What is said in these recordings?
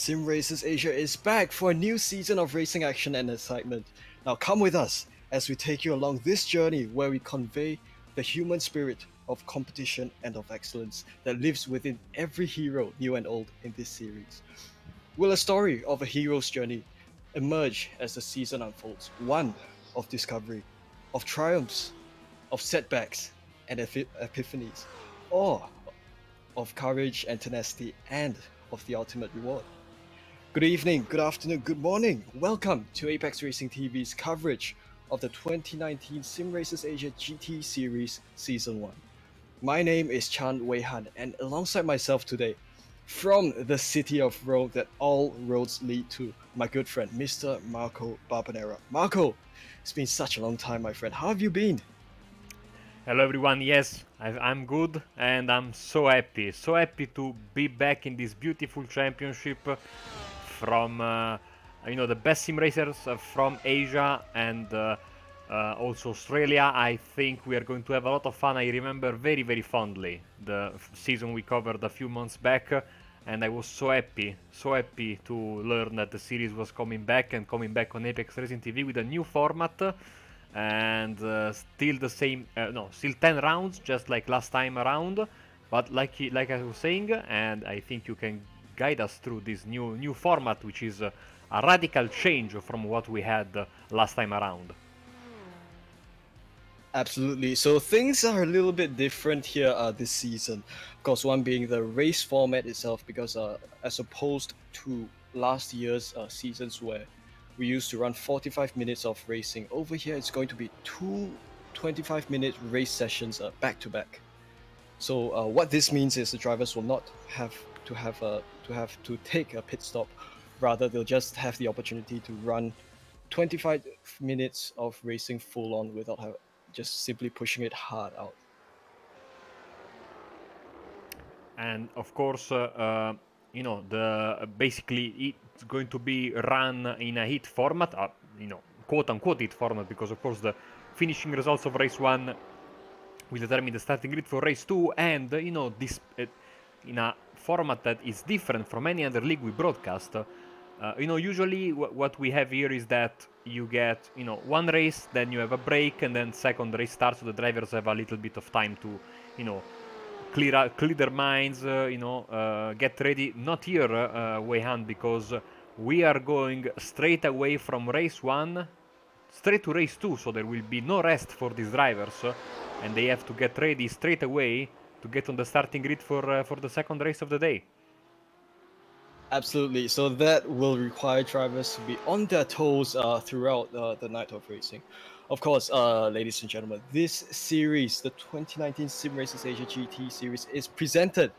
SimRacers Asia is back for a new season of racing action and excitement. Now come with us as we take you along this journey where we convey the human spirit of competition and of excellence that lives within every hero, new and old, in this series. Will a story of a hero's journey emerge as the season unfolds? One of discovery, of triumphs, of setbacks and epiphanies, or of courage and tenacity, and of the ultimate reward. Good evening, good afternoon, good morning. Welcome to Apex Racing TV's coverage of the 2019 SimRacers Asia GTE Series Season 1. My name is Chan Wei Han, and alongside myself today, from the city of Rome that all roads lead to, my good friend, Mr. Marco Barbanera. Marco, it's been such a long time, my friend. How have you been? Hello everyone, yes, I'm good and I'm so happy to be back in this beautiful championship from, the best sim racers from Asia and also Australia. I think we are going to have a lot of fun. I remember very, very fondly the season we covered a few months back, and I was so happy to learn that the series was coming back on Apex Racing TV with a new format. And still the same, still 10 rounds, just like last time around. But like I was saying, and I think you can guide us through this new format, which is a radical change from what we had last time around. Absolutely. So things are a little bit different here this season. Of course, one being the race format itself, because as opposed to last year's seasons where we used to run 45 minutes of racing, over here it's going to be two 25-minute race sessions back to back. So what this means is the drivers will not have to take a pit stop. Rather, they'll just have the opportunity to run 25 minutes of racing full on without just simply pushing it hard out. And of course, basically it's going to be run in a heat format, quote unquote heat format, because of course the finishing results of race 1 will determine the starting grid for race 2, and this in a format that is different from any other league we broadcast. Usually what we have here is that you get one race, then you have a break, and then second race starts, so the drivers have a little bit of time to clear their minds, get ready. Not here, Weihan, because we are going straight away from race 1 straight to race 2, so there will be no rest for these drivers, and they have to get ready straight away to get on the starting grid for the second race of the day. Absolutely. So that will require drivers to be on their toes throughout the night of racing. Of course, ladies and gentlemen, this series, the 2019 SimRacers Asia GT series, is presented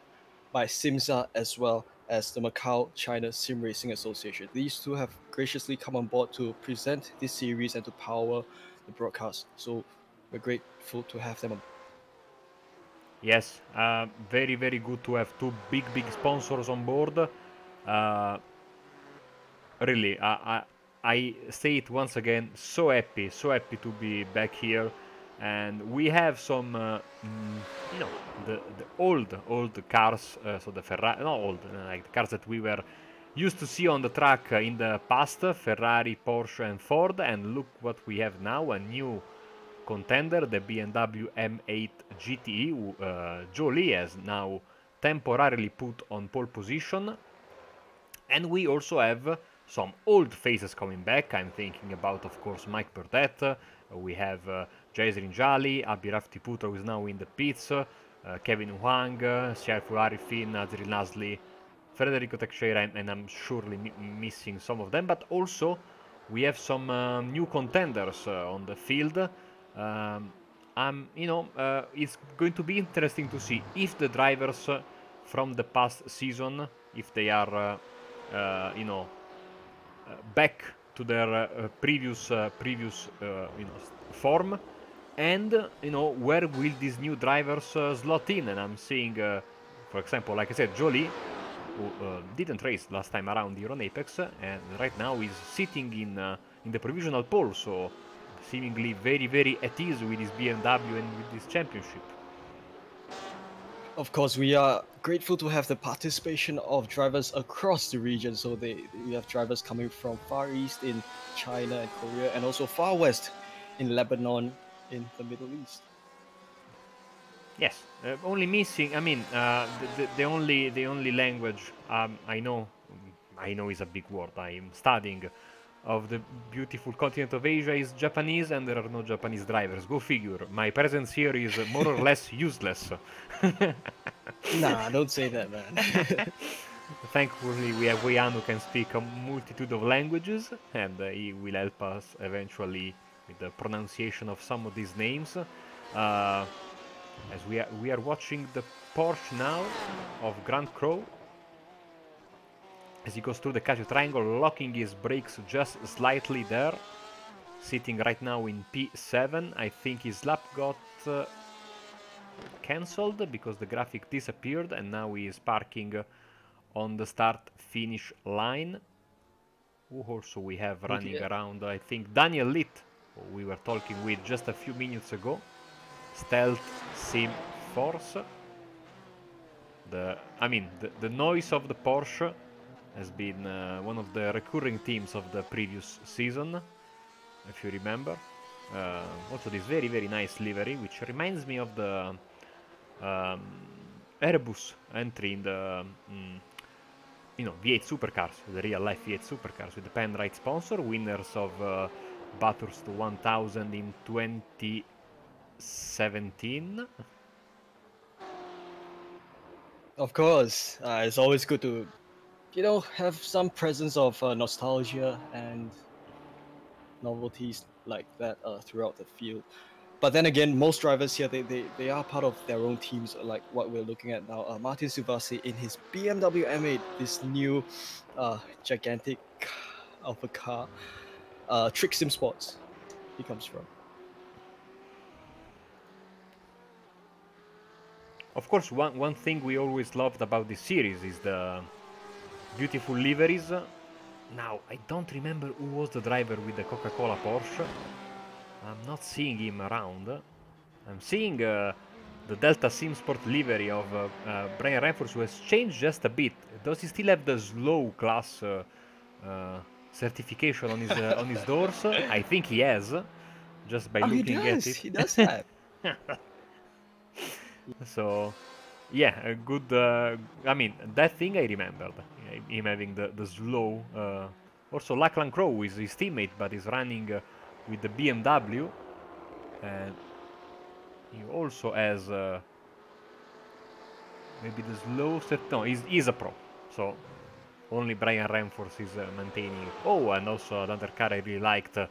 by SIMMSA as well as the Macau-China SimRacing Association. These two have graciously come on board to present this series and to power the broadcast. So we're grateful to have them on. Yes, very, very good to have two big sponsors on board. Really, I say it once again, so happy to be back here, and we have some, the old cars, so the Ferrari, not old, like the cars that we were used to see on the track in the past, Ferrari, Porsche, and Ford, and look what we have now, a new contender, the BMW M8 GTE, who Jolie has now temporarily put on pole position. And we also have some old faces coming back. I'm thinking about, of course, Mike Burdett. We have Jaisrin Jali, Abhiraf Tiputra, who is now in the pits, Kevin Huang, Siarful Arifin, Azril Nasli, Federico Teixeira, and I'm surely missing some of them. But also, we have some new contenders on the field. It's going to be interesting to see if the drivers from the past season, if they are back to their previous form, and where will these new drivers slot in. And I'm seeing, for example, like I said, Jolie, who didn't race last time around here on Apex, and right now is sitting in the provisional pole, so seemingly very, very at ease with his BMW and with this championship. Of course, we are grateful to have the participation of drivers across the region. So we have drivers coming from Far East in China and Korea, and also Far West in Lebanon in the Middle East. Yes, only missing. I mean, the only language I know is a big word. I'm studying of the beautiful continent of Asia is Japanese, and there are no Japanese drivers. Go figure. My presence here is more or less useless. Nah, don't say that, man. Thankfully, we have Wayano who can speak a multitude of languages, and he will help us eventually with the pronunciation of some of these names. As we are watching the Porsche now of Grand Crow as he goes through the Casio triangle, locking his brakes just slightly there, sitting right now in P7. I think his lap got cancelled because the graphic disappeared, and now he is parking on the start-finish line. Who also we have running around, I think Daniel Litt, who we were talking with just a few minutes ago. Stealth Sim Force. The noise of the Porsche has been one of the recurring themes of the previous season, if you remember. Also this very, very nice livery, which reminds me of the Airbus entry in the V8 supercars, the real-life V8 supercars, with the Penrite sponsor, winners of Bathurst 1000 in 2017. Of course, it's always good to, have some presence of nostalgia and novelties like that throughout the field. But then again, most drivers here, they are part of their own teams, like what we're looking at now. Martin Sivasi in his BMW M8, this new gigantic of a car, Trick Sim Sports he comes from. Of course, one thing we always loved about this series is the beautiful liveries. Now, I don't remember who was the driver with the Coca-Cola Porsche. I'm not seeing him around. I'm seeing the Delta Simsport livery of Brian Renfors, who has changed just a bit. Does he still have the slow class certification on his doors? I think he has, just by looking at it. He does have. So, yeah, a good. That thing I remembered. Him having the slow. Also, Lachlan Crowe is his teammate, but he's running with the BMW. And he also has maybe the slow set. No, he's a pro. So, only Brian Renfors is maintaining. Oh, and also another car I really liked. The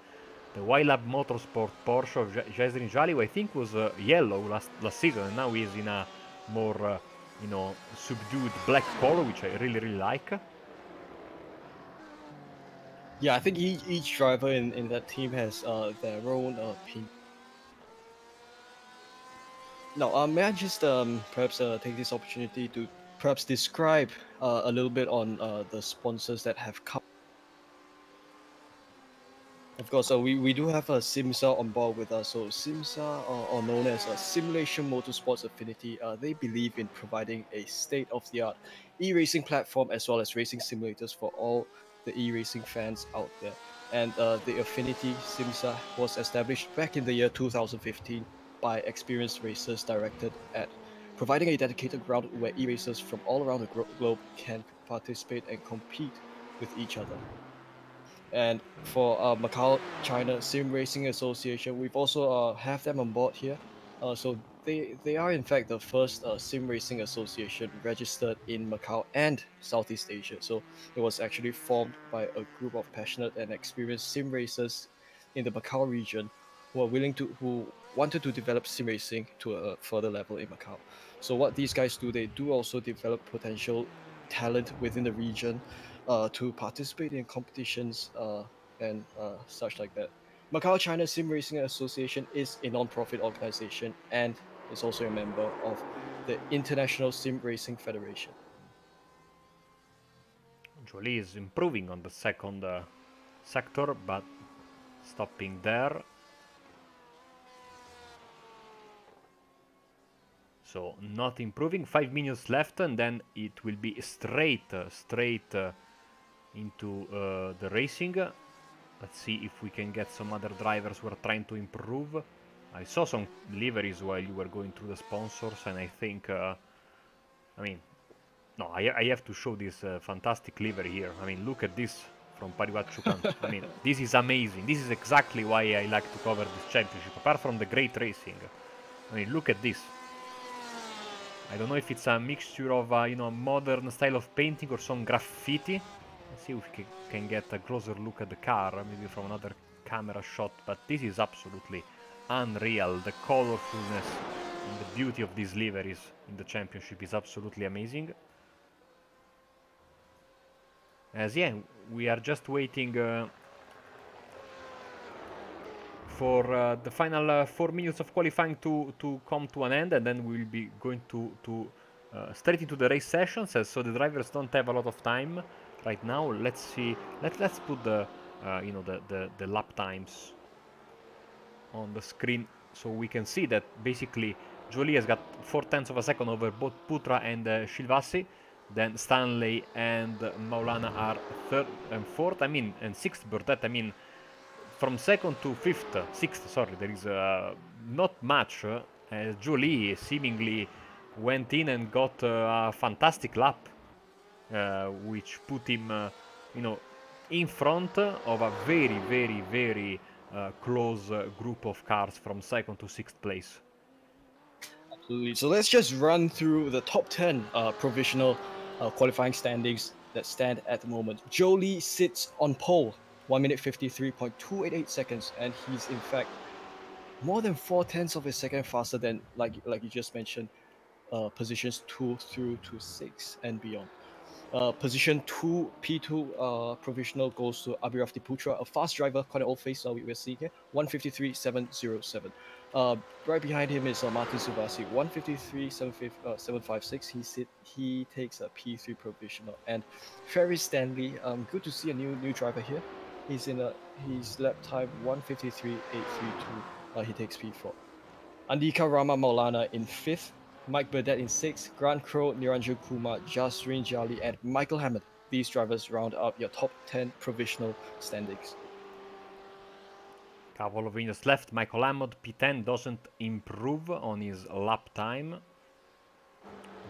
YLab Motorsport Porsche of Jasrin Jali, who I think was yellow last season, and now he's in a more, subdued black color, which I really, really like. Yeah, I think each driver in that team has their own pin. Now, may I just perhaps take this opportunity to perhaps describe a little bit on the sponsors that have come. Of course, we do have a SIMMSA on board with us. So SIMMSA, or known as SIMulation MotorSports Affinity, they believe in providing a state-of-the-art e-racing platform as well as racing simulators for all the e-racing fans out there. And the Affinity SIMMSA was established back in the year 2015 by experienced racers directed at providing a dedicated ground where e-racers from all around the globe can participate and compete with each other. And for Macau-China SimRacing Association, we've also have them on board here. So they are in fact the first sim racing association registered in Macau and Southeast Asia. So it was actually formed by a group of passionate and experienced sim racers in the Macau region who wanted to develop sim racing to a further level in Macau. So what these guys do, they do also develop potential talent within the region to participate in competitions and such like that. Macau-China SimRacing Association is a non-profit organization and is also a member of the International Sim Racing Federation. Jolie is improving on the second sector, but stopping there. So not improving. 5 minutes left, and then it will be straight into the racing. Let's see if we can get some other drivers who are trying to improve. I saw some liveries while you were going through the sponsors, and I think, I mean, no, I have to show this fantastic livery here. I mean, look at this from Parivat-Chukan. I mean, this is amazing. This is exactly why I like to cover this championship, apart from the great racing. I mean, look at this. I don't know if it's a mixture of, you know, a modern style of painting or some graffiti. Let's see if we can get a closer look at the car, maybe from another camera shot, but this is absolutely unreal. The colorfulness and the beauty of these liveries in the championship is absolutely amazing. As yeah, we are just waiting for the final 4 minutes of qualifying to come to an end, and then we'll be going to straight into the race sessions. So the drivers don't have a lot of time right now. Let's see. Let's put the you know, the lap times on the screen so we can see that basically Jolie has got 0.4 of a second over both Putra and Shilvassi. Then Stanley and Maulana are 3rd and 4th. I mean, and 6th Burdett. I mean, from 2nd to 5th, 6th, sorry, there is not much. Jolie seemingly went in and got a fantastic lap, which put him, you know, in front of a very close group of cars from 2nd to 6th place. Absolutely. So let's just run through the top 10 provisional qualifying standings that stand at the moment. Jolie sits on pole, 1 minute 53.288 seconds, and he's in fact more than 0.4 of a second faster than, like you just mentioned, positions 2 through to 6 and beyond. Position 2, P2 provisional goes to Abhirafti Putra, a fast driver, quite an old face we're seeing here, 153.707. Right behind him is Martin Subasi, 153.756. He takes a P3 provisional. And Ferry Stanley, good to see a new driver here. He's in his lap time 153.832. He takes P4. Andika Rama Maulana in 5th. Mike Burdett in 6th, Grant Crow, Niranjan Kumar, Jasrin Jali, and Michael Hammond. These drivers round up your top 10 provisional standings. Couple of minutes left. Michael Hammond, P10, doesn't improve on his lap time.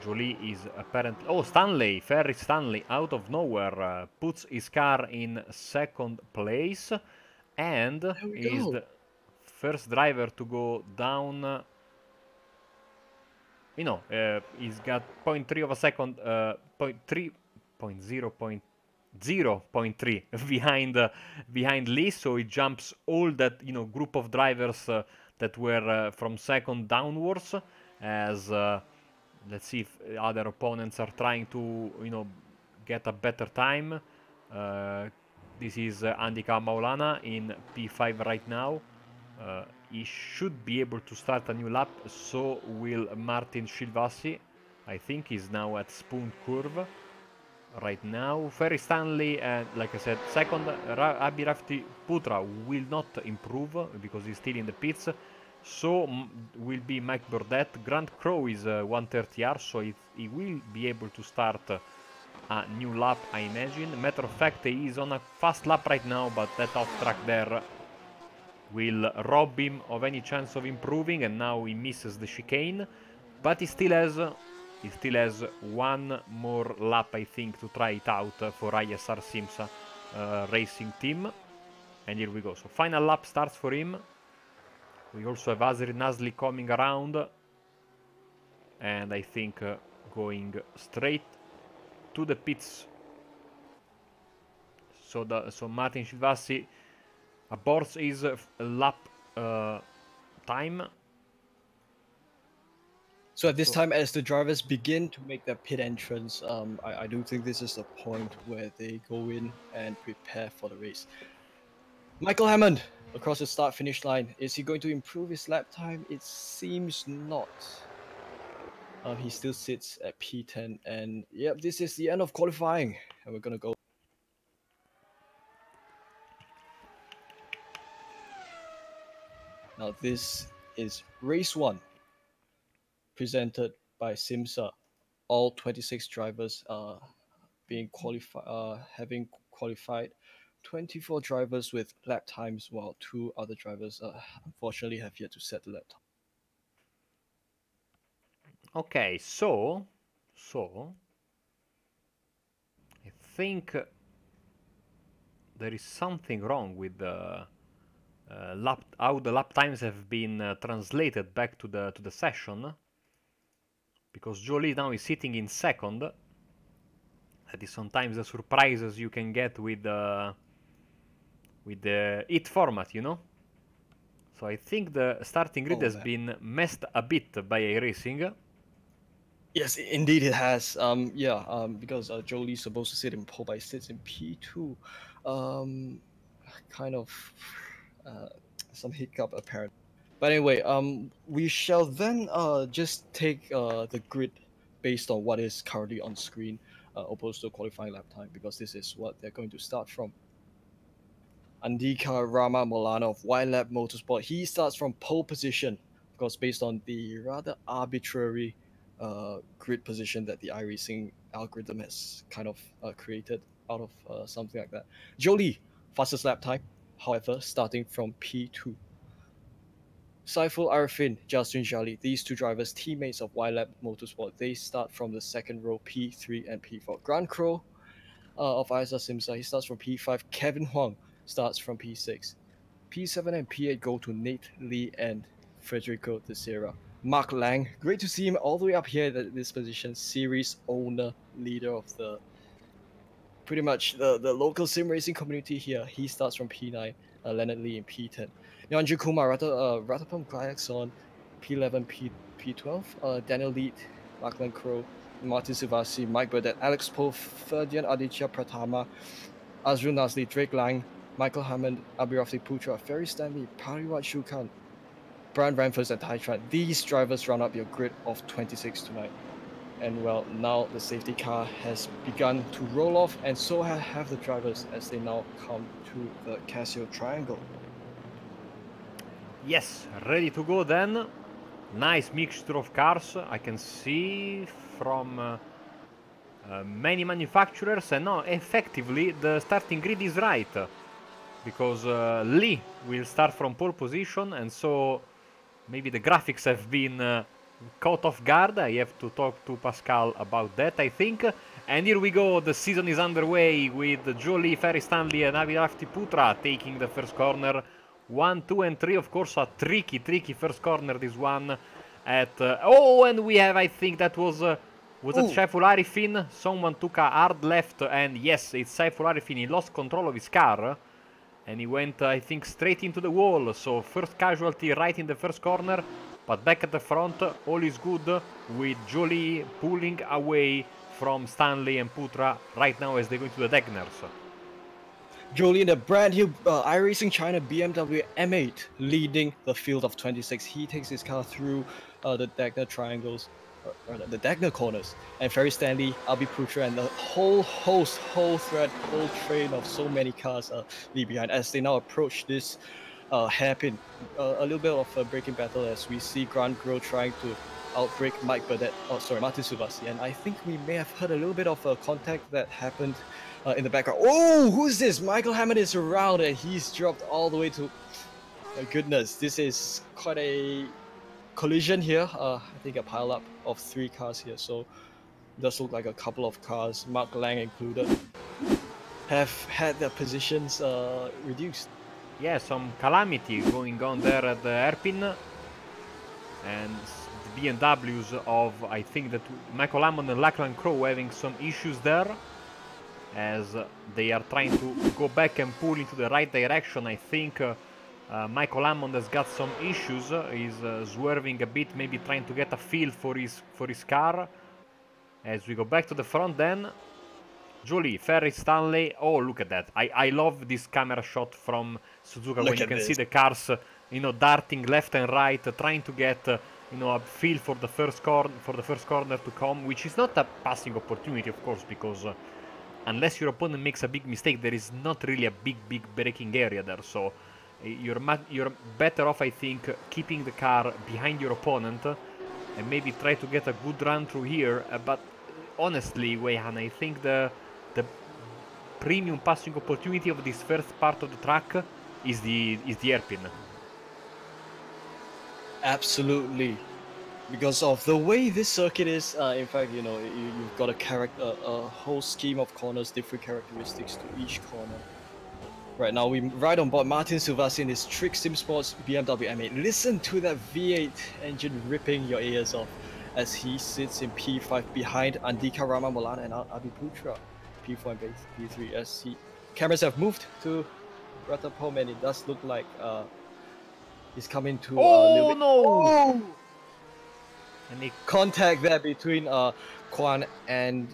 Jolie is apparently... Oh, Stanley, Ferry Stanley, out of nowhere, puts his car in 2nd place and is the first driver to go down... You know, he's got 0.3 of a second, 0.3 behind Lee, so he jumps all that, you know, group of drivers that were from 2nd downwards. As let's see if other opponents are trying to, you know, get a better time. This is Andika Maulana in P5 right now. He should be able to start a new lap, so will Martin Shilvassi. I think he's now at Spoon Curve right now. Ferry Stanley, and like I said, 2nd, Abhirafti Putra will not improve because he's still in the pits. So will be Mike Burdett. Grant Crow is 130R, so he will be able to start a new lap, I imagine. Matter of fact, he is on a fast lap right now, but that off track there will rob him of any chance of improving, and now he misses the chicane, but he still has one more lap, I think, to try it out for ISR SIMMSA racing team. And here we go. So final lap starts for him. We also have Azri Nasli coming around, and I think going straight to the pits. So Martin Shilvassi aborts his lap time. So at this time, as the drivers begin to make their pit entrance, I do think this is the point where they go in and prepare for the race. Michael Hammond, across the start-finish line. Is he going to improve his lap time? It seems not. He still sits at P10, and yep, this is the end of qualifying, and we're gonna go. Now this is race 1. presented by SIMSA. All 26 drivers being having qualified. 24 drivers with lap times, while 2 other drivers unfortunately have yet to set the lap time. Okay, so I think there is something wrong with the how the lap times have been translated back to the session, because Jolie now is sitting in second. That is sometimes the surprises you can get with the hit format, you know. So I think the starting grid has been messed a bit by Eracing. Yes, indeed it has. Because Jolie's supposed to sit in pole, but he sits in P2. Kind of some hiccup apparently. But anyway, we shall then just take the grid based on what is currently on screen, opposed to qualifying lap time, because this is what they're going to start from. Andika Rama Molana of YLab Motorsport, he starts from pole position, of course, based on the rather arbitrary grid position that the iRacing algorithm has kind of created out of something like that. Jolie, fastest lap time, however, starting from P2. Saiful Arifin, Justin Jali, these two drivers, teammates of YLab Motorsport, they start from the second row, P3 and P4. Grant Crow of ISR SIMSA, he starts from P5. Kevin Huang starts from P6. P7 and P8 go to Nate Lee and Federico Teixeira. Mark Lang, great to see him all the way up here at this position, series owner, leader of the pretty much the local sim racing community here. He starts from P9, Leonard Lee in P10. Nyanju Kumar, Ratapam Glayakson, P11, P12, Daniel Lead, Lachlan Crow, Martin Sivasi, Mike Burdett, Alex Poe, Ferdian Aditya Pratama, Azrul Nasli, Drake Lang, Michael Hammond, Abhirafti Putra, Ferry Stanley, Pariwat Shukan, Brian Ramford, and Tai Tran. These drivers round up your grid of 26 tonight. And well, now the safety car has begun to roll off, and so have the drivers as they now come to the Casio Triangle. Yes, ready to go then. Nice mixture of cars. I can see from many manufacturers, and now effectively the starting grid is right, because Lee will start from pole position, and so maybe the graphics have been caught off guard. I have to talk to Pascal about that, I think. And here we go, the season is underway with Jolie, Ferry Stanley and Abhirafti Putra taking the first corner. 1, 2 and 3, of course, a tricky first corner, this one at... and we have, I think that was it Saiful Arifin? Someone took a hard left, and yes, it's Saiful Arifin. He lost control of his car, and he went, I think, straight into the wall. So first casualty right in the first corner, but back at the front, all is good with Jolie pulling away from Stanley and Putra right now as they go into the Degners. Jolie in the brand new iRacing China BMW M8 leading the field of 26. He takes his car through the Degner triangles, or the Degner corners, and Ferry Stanley, Abhi Putra, and the whole train of so many cars leave behind as they now approach this hairpin. A little bit of a braking battle as we see Grant Grow trying to outbrake Mike Burdett, Martin Subasi, and I think we may have heard a little bit of a contact that happened in the background. Oh, who's this? Michael Hammond is around and he's dropped all the way to... My goodness, this is quite a collision here. I think a pile-up of 3 cars here, so it does look like a couple of cars, Mark Lang included, have had their positions reduced. Yeah, some calamity going on there at the hairpin, and the BMWs of, I think that Michael Hammond and Lachlan Crow having some issues there, as they are trying to go back and pull into the right direction. I think Michael Hammond has got some issues. He's swerving a bit, maybe trying to get a feel for his car. As we go back to the front then, Jolie, Ferry Stanley. Oh, look at that. I love this camera shot from Suzuka when you can see the cars, darting left and right, trying to get a feel for the first corner to come, which is not a passing opportunity, of course, because unless your opponent makes a big mistake, there is not really a big braking area there. So you're better off, I think, keeping the car behind your opponent and maybe try to get a good run through here. But honestly, Weihan, I think the premium passing opportunity of this first part of the track is the hairpin. Absolutely, because of the way this circuit is. In fact, you know, you've got a whole scheme of corners, different characteristics to each corner. Right now, we ride on board Martin Silvassi in his Trick Sim Sports BMW M8. Listen to that V8 engine ripping your ears off as he sits in P5 behind Andika Rama Molana and Abi Putra, P4 and P3. As cameras have moved to Ratapom, and it does look like he's coming to a little bit. No! Oh! And contact there between Kwan and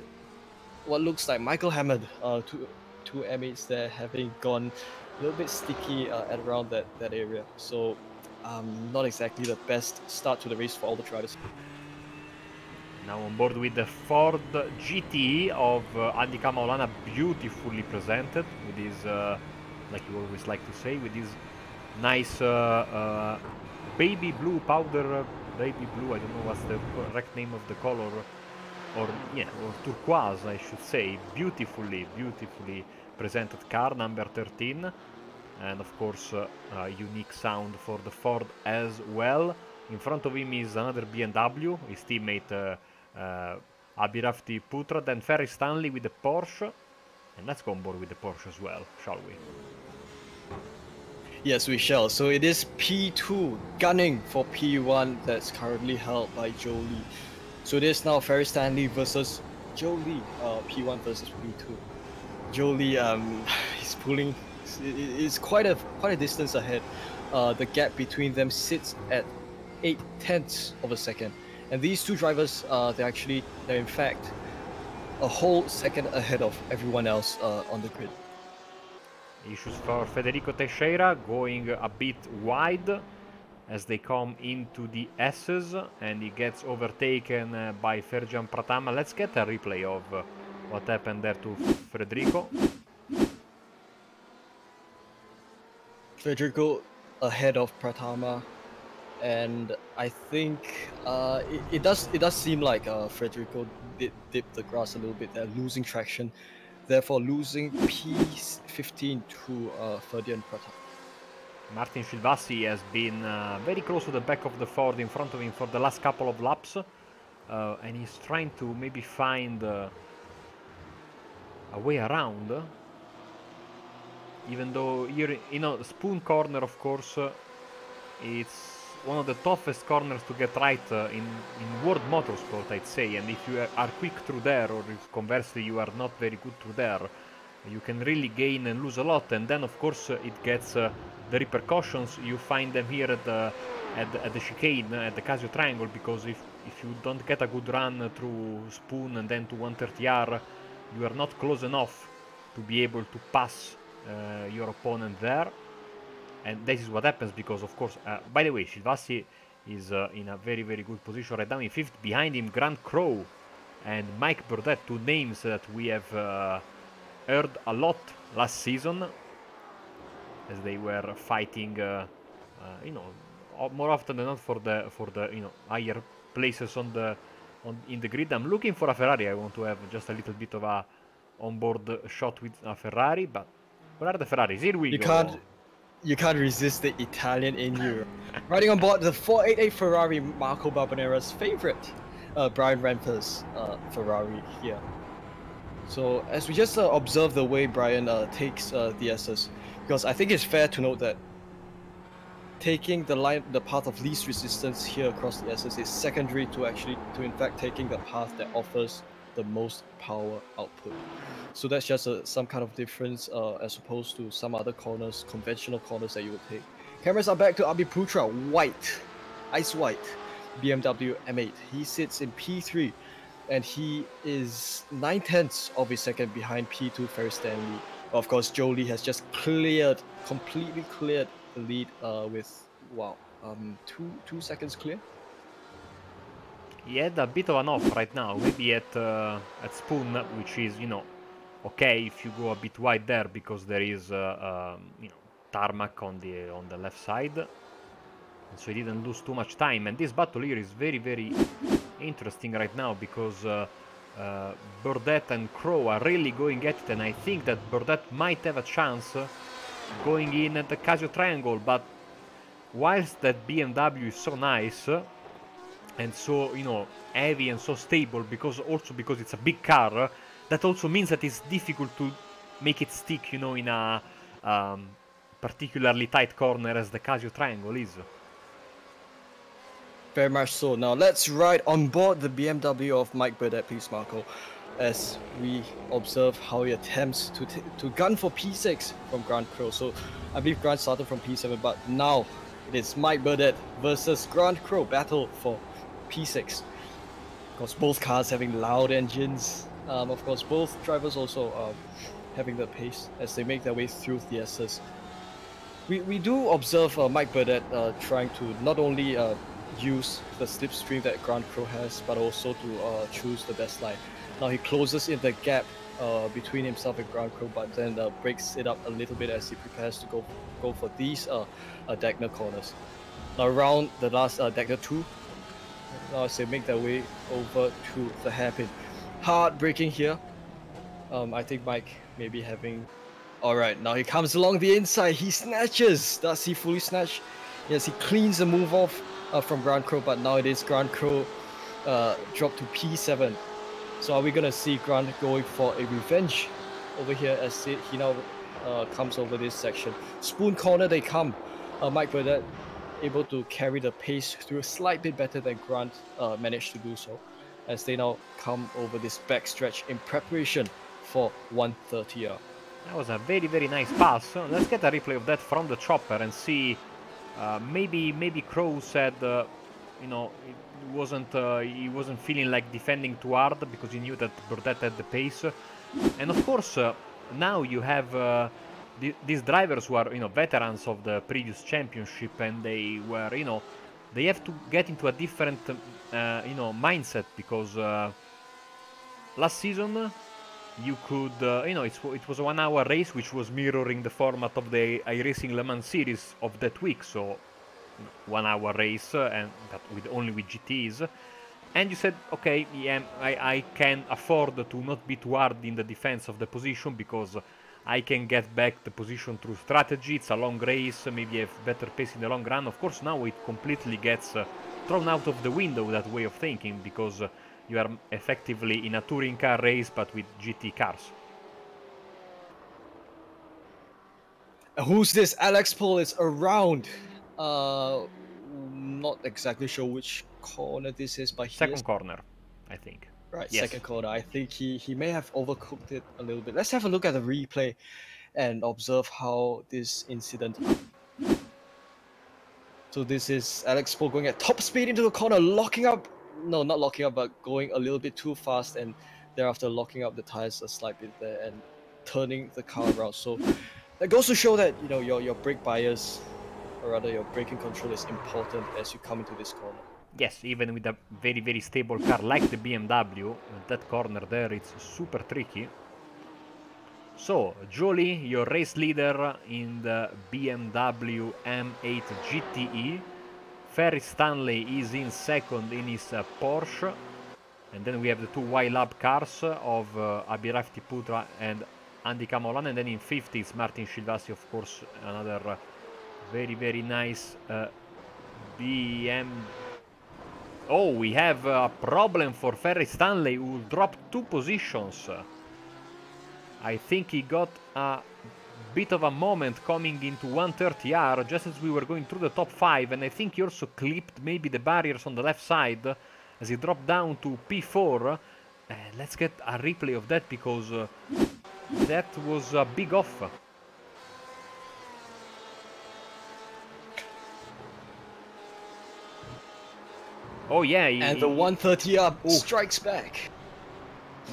what looks like Michael Hammond. Two M8s there having gone a little bit sticky at around that area. So not exactly the best start to the race for all the drivers. Now on board with the Ford GTE of Andika Maulana, beautifully presented with his, like you always like to say, with his nice baby blue powder, baby blue, I don't know what's the correct name of the color, or turquoise, I should say. Beautifully presented car, number 13, and of course a unique sound for the Ford as well. In front of him is another BMW, his teammate Abhirafti Putra, then Ferry Stanley with the Porsche, and let's go on board with the Porsche as well, shall we? Yes, we shall. So it is P2 gunning for P1 that's currently held by Joe Lee. So it is now Ferry Stanley versus Joe Lee, P1 versus P2. Joe Lee, he's pulling. It's quite a distance ahead. The gap between them sits at 0.8 of a second, and these two drivers, they're in fact a whole second ahead of everyone else on the grid. Issues for Federico Teixeira, going a bit wide as they come into the S's, and he gets overtaken by Ferjan Pratama. Let's get a replay of what happened there to Federico. Federico ahead of Pratama, and I think it does seem like Federico did dip the grass a little bit there, losing traction, therefore losing P15 to Ferdian Pratama. Martin Silvassi has been very close to the back of the Ford in front of him for the last couple of laps, and he's trying to maybe find a way around, even though here, you know, Spoon Corner, of course, it's one of the toughest corners to get right in World Motorsport, I'd say, and if you are quick through there, or if conversely you are not very good through there, you can really gain and lose a lot. And then of course it gets the repercussions. You find them here at the chicane, at the Casio Triangle, because if you don't get a good run through Spoon and then to 130R, you are not close enough to be able to pass your opponent there. And this is what happens because, of course, by the way, Silvassi is in a very good position right now in 5th. Behind him, Grant Crow and Mike Burdett, two names that we have heard a lot last season as they were fighting, you know, more often than not for the you know, higher places in the grid. I'm looking for a Ferrari. I want to have just a little bit of a onboard shot with a Ferrari, but where are the Ferraris? Here we go. You can't resist the Italian in you. Riding on board the 488 Ferrari, Marco Barbanera's favorite, Brian Renfer's Ferrari here. So as we just observe the way Brian takes the S's, because I think it's fair to note that taking the path of least resistance here across the S's is secondary to in fact taking the path that offers the most power output. So that's just some kind of difference as opposed to some other corners, conventional corners that you would take. Cameras are back to Abi Putra, white, ice white, BMW M8. He sits in P3, and he is 9/10 of a second behind P2 Ferry Stanley. Of course, Joe Lee has just completely cleared the lead with, wow, 2 seconds clear. He had a bit of an off right now, maybe at Spoon, which is, you know, okay if you go a bit wide there because there is you know, tarmac on the left side. so he didn't lose too much time. And this battle here is very, very interesting right now, because Burdett and Crow are really going at it, and I think that Burdett might have a chance going in at the Casio Triangle, but whilst that BMW is so nice and so, you know, heavy and so stable, because it's a big car, that also means that it's difficult to make it stick, you know, in a particularly tight corner as the Casio Triangle is. Very much so. Now let's ride on board the BMW of Mike Burdett, please, Marco, as we observe how he attempts to gun for P6 from Grand Crow. So I believe Grant started from P7, but now it is Mike Burdett versus Grand Crow battle for P6. Of course, both cars having loud engines. Of course, both drivers also having the pace as they make their way through the S's. We do observe Mike Burdett trying to not only use the slipstream that Grand Crow has, but also to choose the best line. Now he closes in the gap between himself and Grand Crow, but then breaks it up a little bit as he prepares to go for these Dagner corners. Now around the last Dagner 2, now as they make their way over to the hairpin. Hard braking here. I think Mike may be having... Alright, now he comes along the inside, he snatches! Does he fully snatch? Yes, he cleans the move off from Grand Crow, but now it is Grand Crow dropped to P7. So are we gonna see Grant going for a revenge over here as he now comes over this section? Spoon corner they come. Mike Burdett able to carry the pace through a slight bit better than Grant managed to do so, as they now come over this backstretch in preparation for 130R. That was a very, very nice pass. So let's get a replay of that from the chopper and see. Maybe Crow said, you know, he wasn't feeling like defending too hard because he knew that Burdett had the pace. And of course, now you have these drivers who are, you know, veterans of the previous championship, and they were, you know, they have to get into a different, you know, mindset, because last season you could, you know, it was a 1 hour race which was mirroring the format of the iRacing Le Mans series of that week, so 1 hour race, and that only with GTEs. And you said, okay, yeah, I can afford to not be too hard in the defense of the position, because I can get back the position through strategy. It's a long race, maybe have better pace in the long run. Of course, now it completely gets thrown out of the window, that way of thinking, because you are effectively in a touring car race, but with GT cars. Who's this? Alex Paul is around. Not exactly sure which corner this is, but second corner, I think. Right, yes. Second corner. I think he may have overcooked it a little bit. Let's have a look at the replay and observe how this incident. So this is Alex Paul going at top speed into the corner, locking up. No, not locking up, but going a little bit too fast, and thereafter locking up the tires a slight bit there and turning the car around. So that goes to show that, you know, your brake bias, or rather your braking control, is important as you come into this corner. Yes, even with a very, very stable car like the BMW, that corner there, it's super tricky. So, Jolie, your race leader in the BMW M8 GTE. Ferry Stanley is in second in his Porsche. And then we have the two Y-Lab cars of Abhirav Tiputra and Andy Kamolan. And then in fifth is Martin Shilvasi, of course, another very, very nice BM. Oh, we have a problem for Ferry Stanley, who dropped 2 positions. I think he got a bit of a moment coming into 130R just as we were going through the top 5, and I think he also clipped maybe the barriers on the left side as he dropped down to P4. Let's get a replay of that, because that was a big off. Oh yeah, and the 130R strikes back.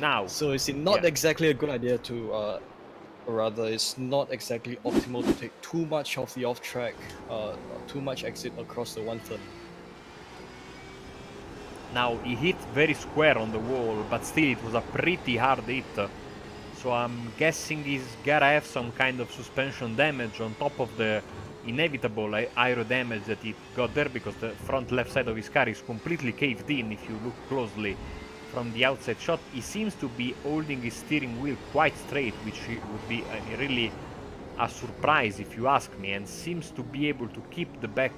Now. So it's not exactly a good idea to, or rather, it's not exactly optimal to take too much of the off-track, too much exit across the 130. Now, he hit very square on the wall, but still it was a pretty hard hit. So I'm guessing he's gotta have some kind of suspension damage on top of the inevitable aero damage that it got there, because the front left side of his car is completely caved in. If you look closely from the outside shot, he seems to be holding his steering wheel quite straight, which would be really a surprise if you ask me, and seems to be able to keep the back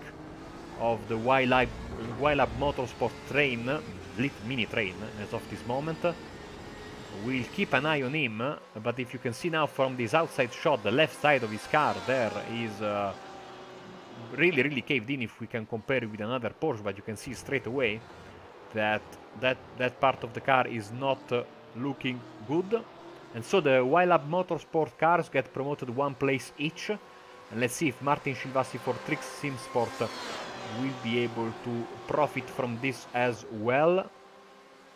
of the YLab Motorsport train, mini train as of this moment. We'll keep an eye on him, but if you can see now from this outside shot, the left side of his car there is really caved in if we can compare it with another Porsche, but you can see straight away that part of the car is not looking good. And so the YLab Motorsport cars get promoted 1 place each, and let's see if Martin Silvassi for Trix SimSport will be able to profit from this as well.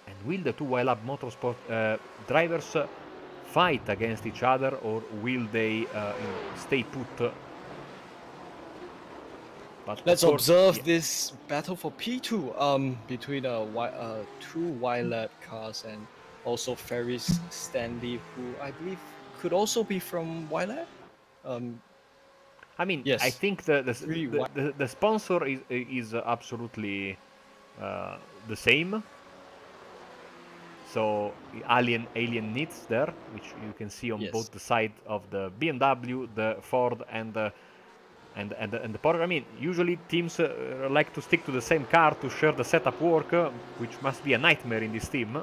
And will the two YLab Motorsport drivers fight against each other, or will they stay put? But let's observe this battle for P2 between two YLab cars, and also Ferris Stanley, who I believe could also be from YLab. I mean, yes. I think the sponsor is absolutely the same. So Alien Knits there, which you can see on both the side of the BMW, the Ford, and the Porsche. I mean, usually teams like to stick to the same car to share the setup work, which must be a nightmare in this team,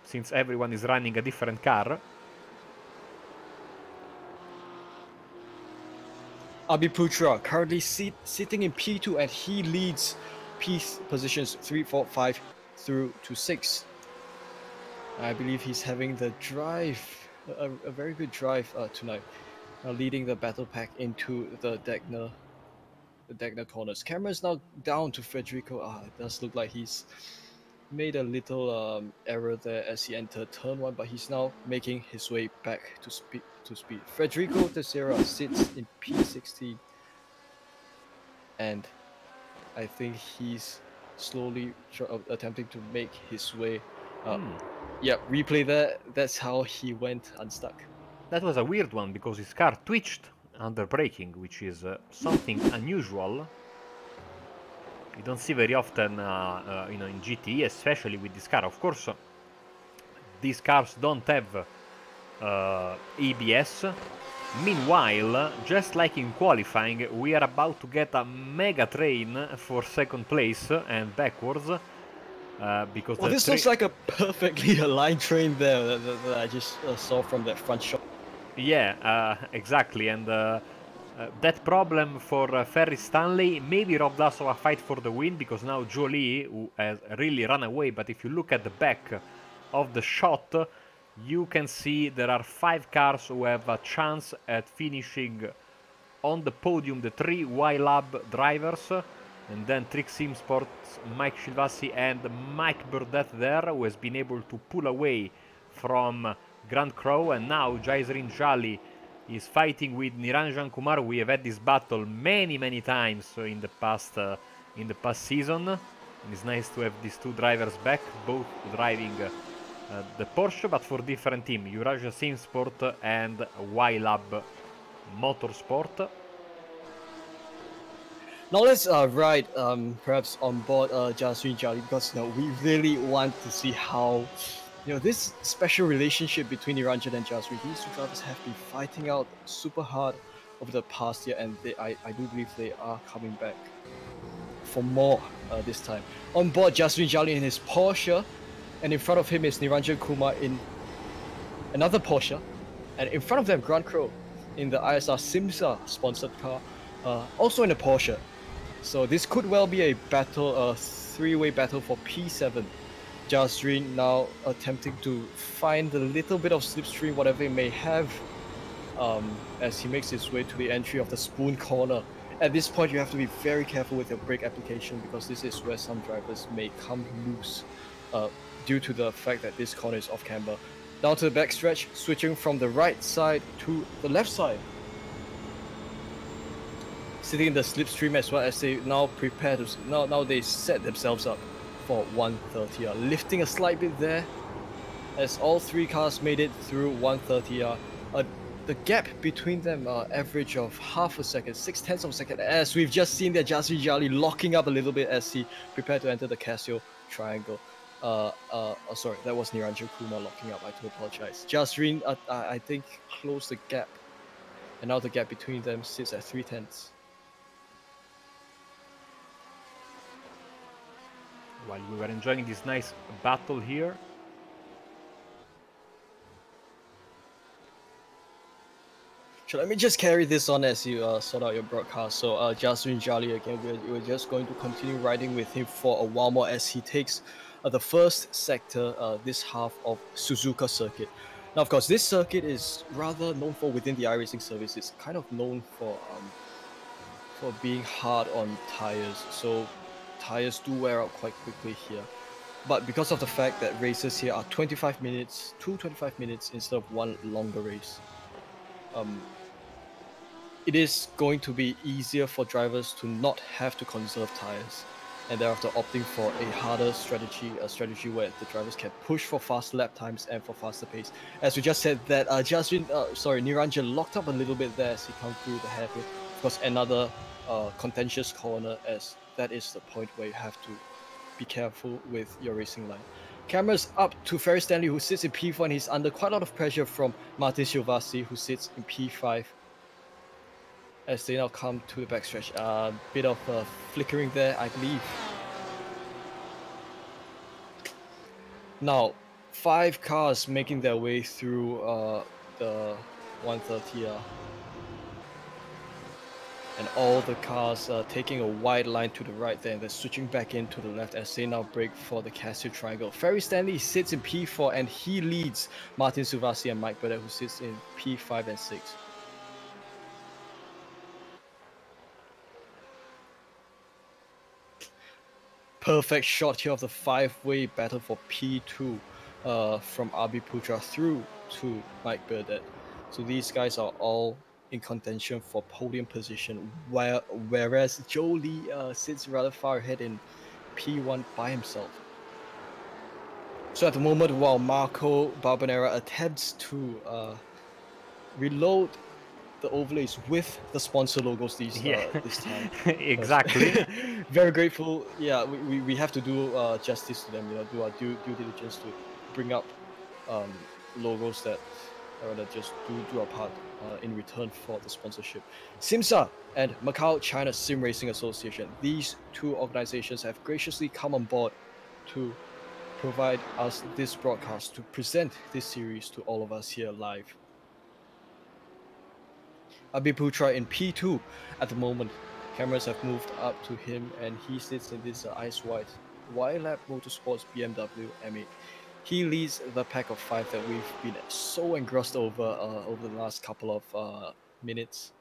since everyone is running a different car. Abhiputra currently sitting in P2, and he leads positions 3, 4, 5 through to 6. I believe he's having the drive, a very good drive tonight, leading the battle pack into the Degner corners. Camera is now down to Federico. It does look like he's made a little error there as he entered turn 1, but he's now making his way back to speed. Federico Teixeira sits in P16, and I think he's slowly attempting to make his way up. Yeah, replay that. That's how he went unstuck. That was a weird one, because his car twitched under braking, which is something unusual. You don't see very often, in GTE, especially with this car. Of course, these cars don't have ABS. Meanwhile, just like in qualifying, we are about to get a mega train for second place and backwards. Because this looks like a perfectly aligned train there that I just saw from that front shot. Yeah, exactly, and that problem for Ferris Stanley maybe robbed us of a fight for the win, because now Jolie, who has really run away, but if you look at the back of the shot, you can see there are 5 cars who have a chance at finishing on the podium, the 3 YLab drivers. And then Trix SimSports, Mike Silvassi and Mike Burdett there, who has been able to pull away from Grand Crow. And now Jaisarin Jali is fighting with Niranjan Kumar. We have had this battle many times in the past season. And it's nice to have these two drivers back, both driving the Porsche, but for different teams, Eurasia SimSport and YLab Motorsport. Now let's ride perhaps on board Jaswin Jali, because we really want to see how this special relationship between Niranjan and Jaswin. These two drivers have been fighting out super hard over the past year, and I do believe they are coming back for more this time. On board Jaswin Jali in his Porsche, and in front of him is Niranjan Kumar in another Porsche, and in front of them Grand Crow in the ISR SIMMSA sponsored car, also in a Porsche. So this could well be a battle, a 3-way battle for P7. Jaswin now attempting to find a little bit of slipstream, whatever it may have, as he makes his way to the entry of the Spoon Corner. At this point, you have to be very careful with your brake application, because this is where some drivers may come loose due to the fact that this corner is off camber. Down to the backstretch, switching from the right side to the left side. Sitting in the slipstream as well, as they now prepare to... Now they set themselves up for 130R. Lifting a slight bit there, as all 3 cars made it through 130R. the gap between them average of half a second, 6/10 of a second, as we've just seen there, Jasmine Jolly locking up a little bit as he prepared to enter the Casio triangle. Sorry, that was Niranjan Kumar locking up. I do apologize. Jasreen, I think, closed the gap, and now the gap between them sits at 3/10. While we were enjoying this nice battle here. So let me just carry this on as you sort out your broadcast. So Jasmine Jolly again, we're just going to continue riding with him for a while more as he takes the first sector this half of Suzuka circuit. Now, of course, this circuit is rather known for within the iRacing service. It's kind of known for being hard on tires. So tires do wear out quite quickly here. But because of the fact that races here are 25 minutes, 25 minutes instead of one longer race, it is going to be easier for drivers to not have to conserve tires, and thereafter opting for a harder strategy, a strategy where the drivers can push for fast lap times and for faster pace. As we just said that Niranjan locked up a little bit there as he comes through the hairpin. Of course, another contentious corner, as that is the point where you have to be careful with your racing line. Cameras up to Ferry Stanley, who sits in P4, and he's under quite a lot of pressure from Martin Silvassi, who sits in P5. As they now come to the backstretch, a bit of flickering there, I believe. Now, 5 cars making their way through the 130, and all the cars taking a wide line to the right there, and they're switching back into the left as they now break for the Casio triangle. Ferry Stanley sits in P4 and he leads Martin Silvassi and Mike Burdett, who sits in P5 and 6. Perfect shot here of the 5-way battle for P2 from Abhi Putra through to Mike Burdett. So these guys are all in contention for podium position, whereas Joe Lee sits rather far ahead in P1 by himself. So at the moment, while Marco Barbanera attempts to reload the overlays with the sponsor logos this time. Exactly. Very grateful. Yeah, we have to do justice to them, do our due diligence to bring up logos that just do our part in return for the sponsorship. SIMMSA and Macau-China SimRacing Association, these two organizations have graciously come on board to provide us this broadcast, to present this series to all of us here live. Abhi Putra in P2 at the moment. Cameras have moved up to him and he sits in this ice white YLab Motorsports BMW M8. He leads the pack of 5 that we've been so engrossed over the last couple of minutes.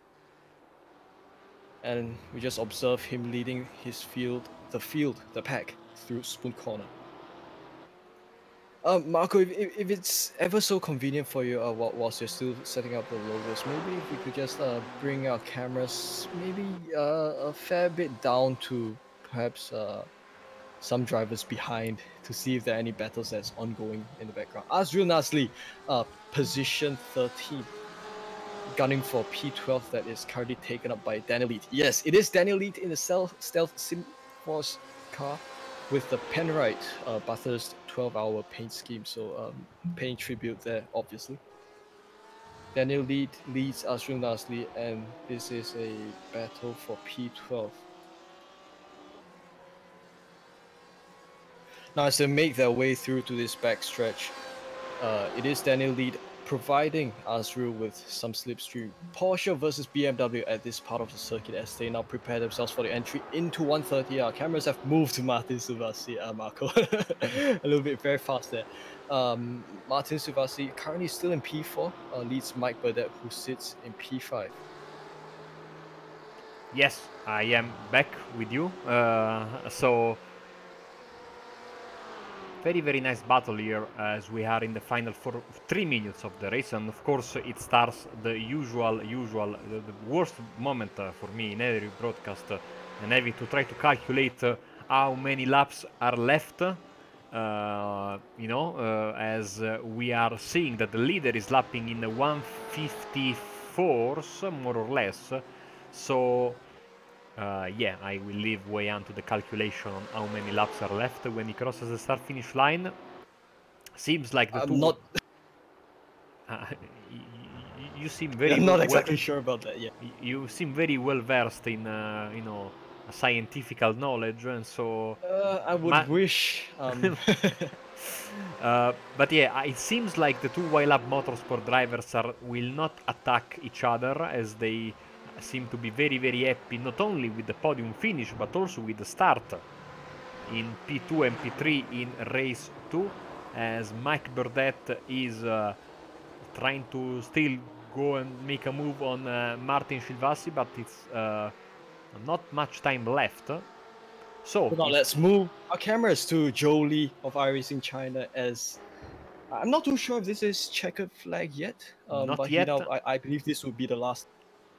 And we just observe him leading the pack through Spoon Corner. Marco, if it's ever so convenient for you whilst you're still setting up the logos, maybe if we could just bring our cameras maybe a fair bit down to perhaps some drivers behind to see if there are any battles that's ongoing in the background. Azril Nasli, position 13, gunning for P12 that is currently taken up by Daniel Leet. Yes, it is Daniel Leet in the Stealth SimForce car with the Penrite Bathurst 12-hour paint scheme, so paying tribute there, obviously. Daniel Leet leads Azril Nasli, and this is a battle for P12. Now, as they make their way through to this backstretch, it is Daniel Leet providing Azril with some slipstream. Porsche versus BMW at this part of the circuit as they now prepare themselves for the entry into 130. Our cameras have moved to Martin Silvassi, Marco. A little bit very fast there. Martin Silvassi currently still in P4, leads Mike Burdett, who sits in P5. Yes, I am back with you. So very nice battle here as we are in the final 3 minutes of the race, and of course it starts the the worst moment for me in every broadcast, and having to try to calculate how many laps are left as we are seeing that the leader is lapping in the 154s, more or less. So, yeah, I will leave Wei Yan to the calculation on how many laps are left when he crosses the start-finish line. Seems like the I'm not. You seem very. I'm not exactly sure about that. Yeah. You seem very well versed in, scientific knowledge, and so. I would wish. But yeah, it seems like the two YLab Motorsport drivers will not attack each other, as they seem to be very, very happy not only with the podium finish but also with the start in P2 and P3 in race 2, as Mike Burdett is trying to still go and make a move on Martin Silvassi, but it's not much time left. So now let's move our cameras to Joe Lee of iRacing China, as I'm not too sure if this is checkered flag yet. Not but yet. I believe this would be the last.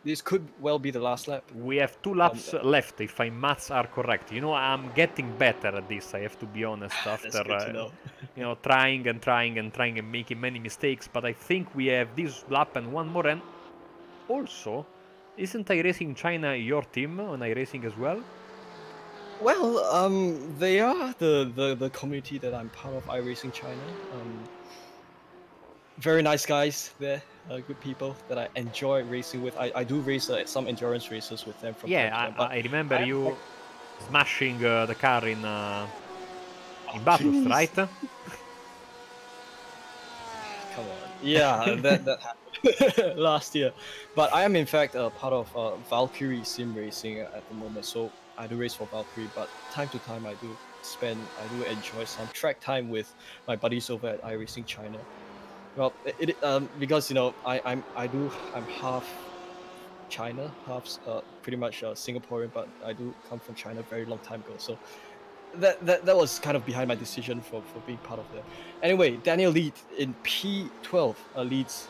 This could well be the last lap. We have 2 laps left, if my maths are correct. I'm getting better at this, I have to be honest, after trying and making many mistakes. But I think we have this lap and one more. And also, isn't iRacing China your team on iRacing as well? Well, they are the community that I'm part of, iRacing China. Very nice guys there, good people that I enjoy racing with. I do race some endurance races with them from time to time, I remember you smashing the car in Bathurst, right? Come on. Yeah, that happened last year. But I am in fact part of Valkyrie SimRacing at the moment, so I do race for Valkyrie, but time to time I do enjoy some track time with my buddies over at iRacing China. Well, because I'm half China, half pretty much Singaporean, but I do come from China a very long time ago. So that was kind of behind my decision for being part of them. Anyway, Daniel Lead in P12 leads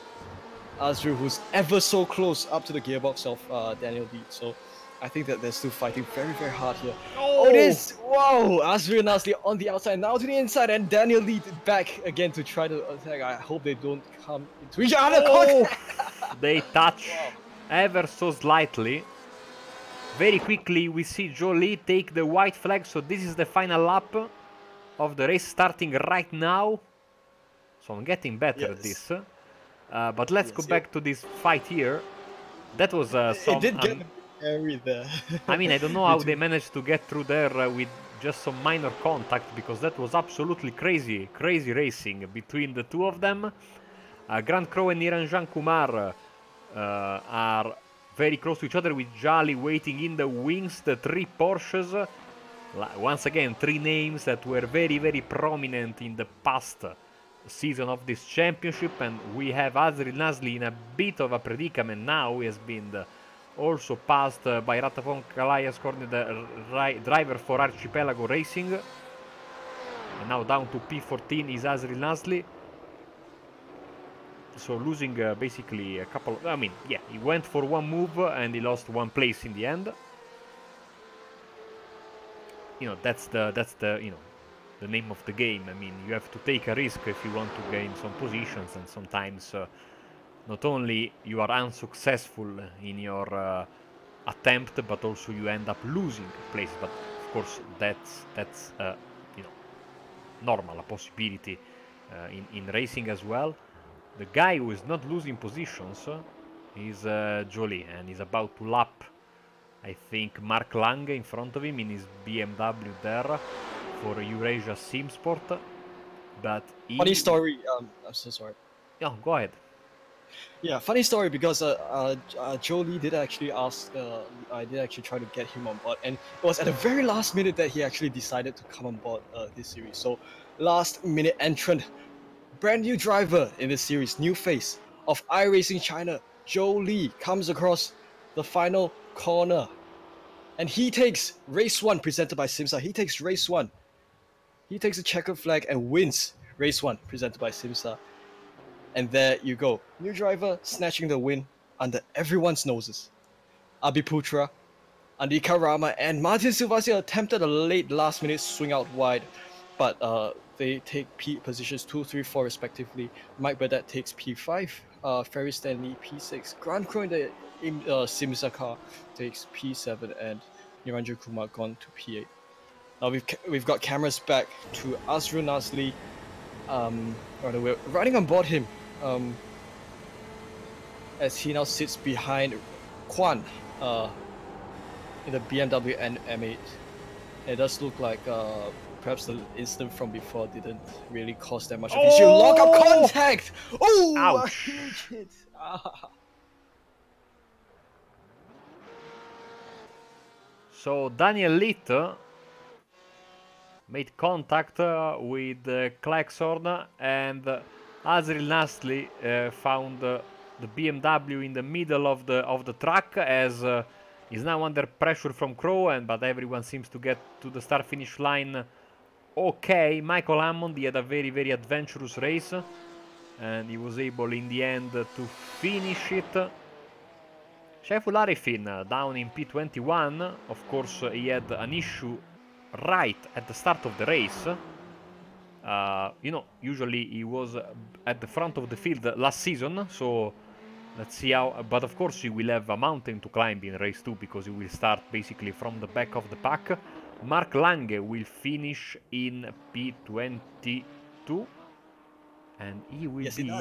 Azril, who's ever so close up to the gearbox of Daniel Lead. So I think that they're still fighting very, very hard here. Oh, it is! Wow! Azril Nasli on the outside, now to the inside, and Daniel Lead back again to try to attack. I hope they don't come into each other. Oh, they touch ever so slightly. Very quickly, we see Joe Lee take the white flag, so this is the final lap of the race starting right now. So I'm getting better at this. But let's go back to this fight here. That was some... It did get scary there. I mean, I don't know how they managed to get through there with just some minor contact, because that was absolutely crazy racing between the two of them. Grant Crow and Niranjan Kumar are very close to each other, with Jali waiting in the wings, the 3 Porsches. Once again, 3 names that were very, very prominent in the past season of this championship, and we have Azril Nasli in a bit of a predicament now. He has been also passed by Ratafon Kalayas Corner, the driver for Archipelago Racing, and now down to P14 is Azril Nasli. So losing basically a couple of, I mean, yeah, he went for one move and he lost 1 place in the end. That's the the name of the game. I mean, you have to take a risk if you want to gain some positions, and sometimes not only you are unsuccessful in your attempt, but also you end up losing place. But of course, that's normal, a possibility in racing as well. The guy who is not losing positions is Jolie, and he's about to lap, I think, Mark Lange in front of him in his BMW there for Eurasia SimSport. But funny story. I'm so sorry. Yeah, go ahead. Yeah, funny story, because Jolie did actually ask. I did actually try to get him on board, and it was at the very last minute that he actually decided to come on board this series. So, last minute entrant, brand new driver in this series, new face of iRacing China, Joe Lee, comes across the final corner, and he takes race 1 presented by SIMMSA. He takes race 1. He takes a checkered flag and wins race 1 presented by SIMMSA. And there you go, new driver snatching the win under everyone's noses. Abhiputra, Andika Rama, and Martin Silvassi attempted a late last-minute swing out wide, but they take P positions 2, 3, 4 respectively. Mike Burdett takes P5, Ferry Stanley P6, Grant Crow in the SIMMSA car takes P7, and Niranjan Kumar gone to P8. Now we've got cameras back to Azrul Nasli. Rather, we're riding on board him as he now sits behind Kwan in the BMW M8. It does look like perhaps the incident from before didn't really cause that much of issue. Lock up contact! Oh! Ouch! Hit. So Daniel Litt made contact with Klaxon, and Azrul Nasli found the BMW in the middle of the track, as he's now under pressure from Crow, but everyone seems to get to the start-finish line okay. Michael Hammond, he had a very, very adventurous race, and he was able in the end to finish it. Sheffield Arifin down in P21. Of course, he had an issue right at the start of the race. You know, usually he was at the front of the field last season, so let's see how. But of course, he will have a mountain to climb in race 2, because he will start basically from the back of the pack. Mark Lange will finish in P22, and he will be.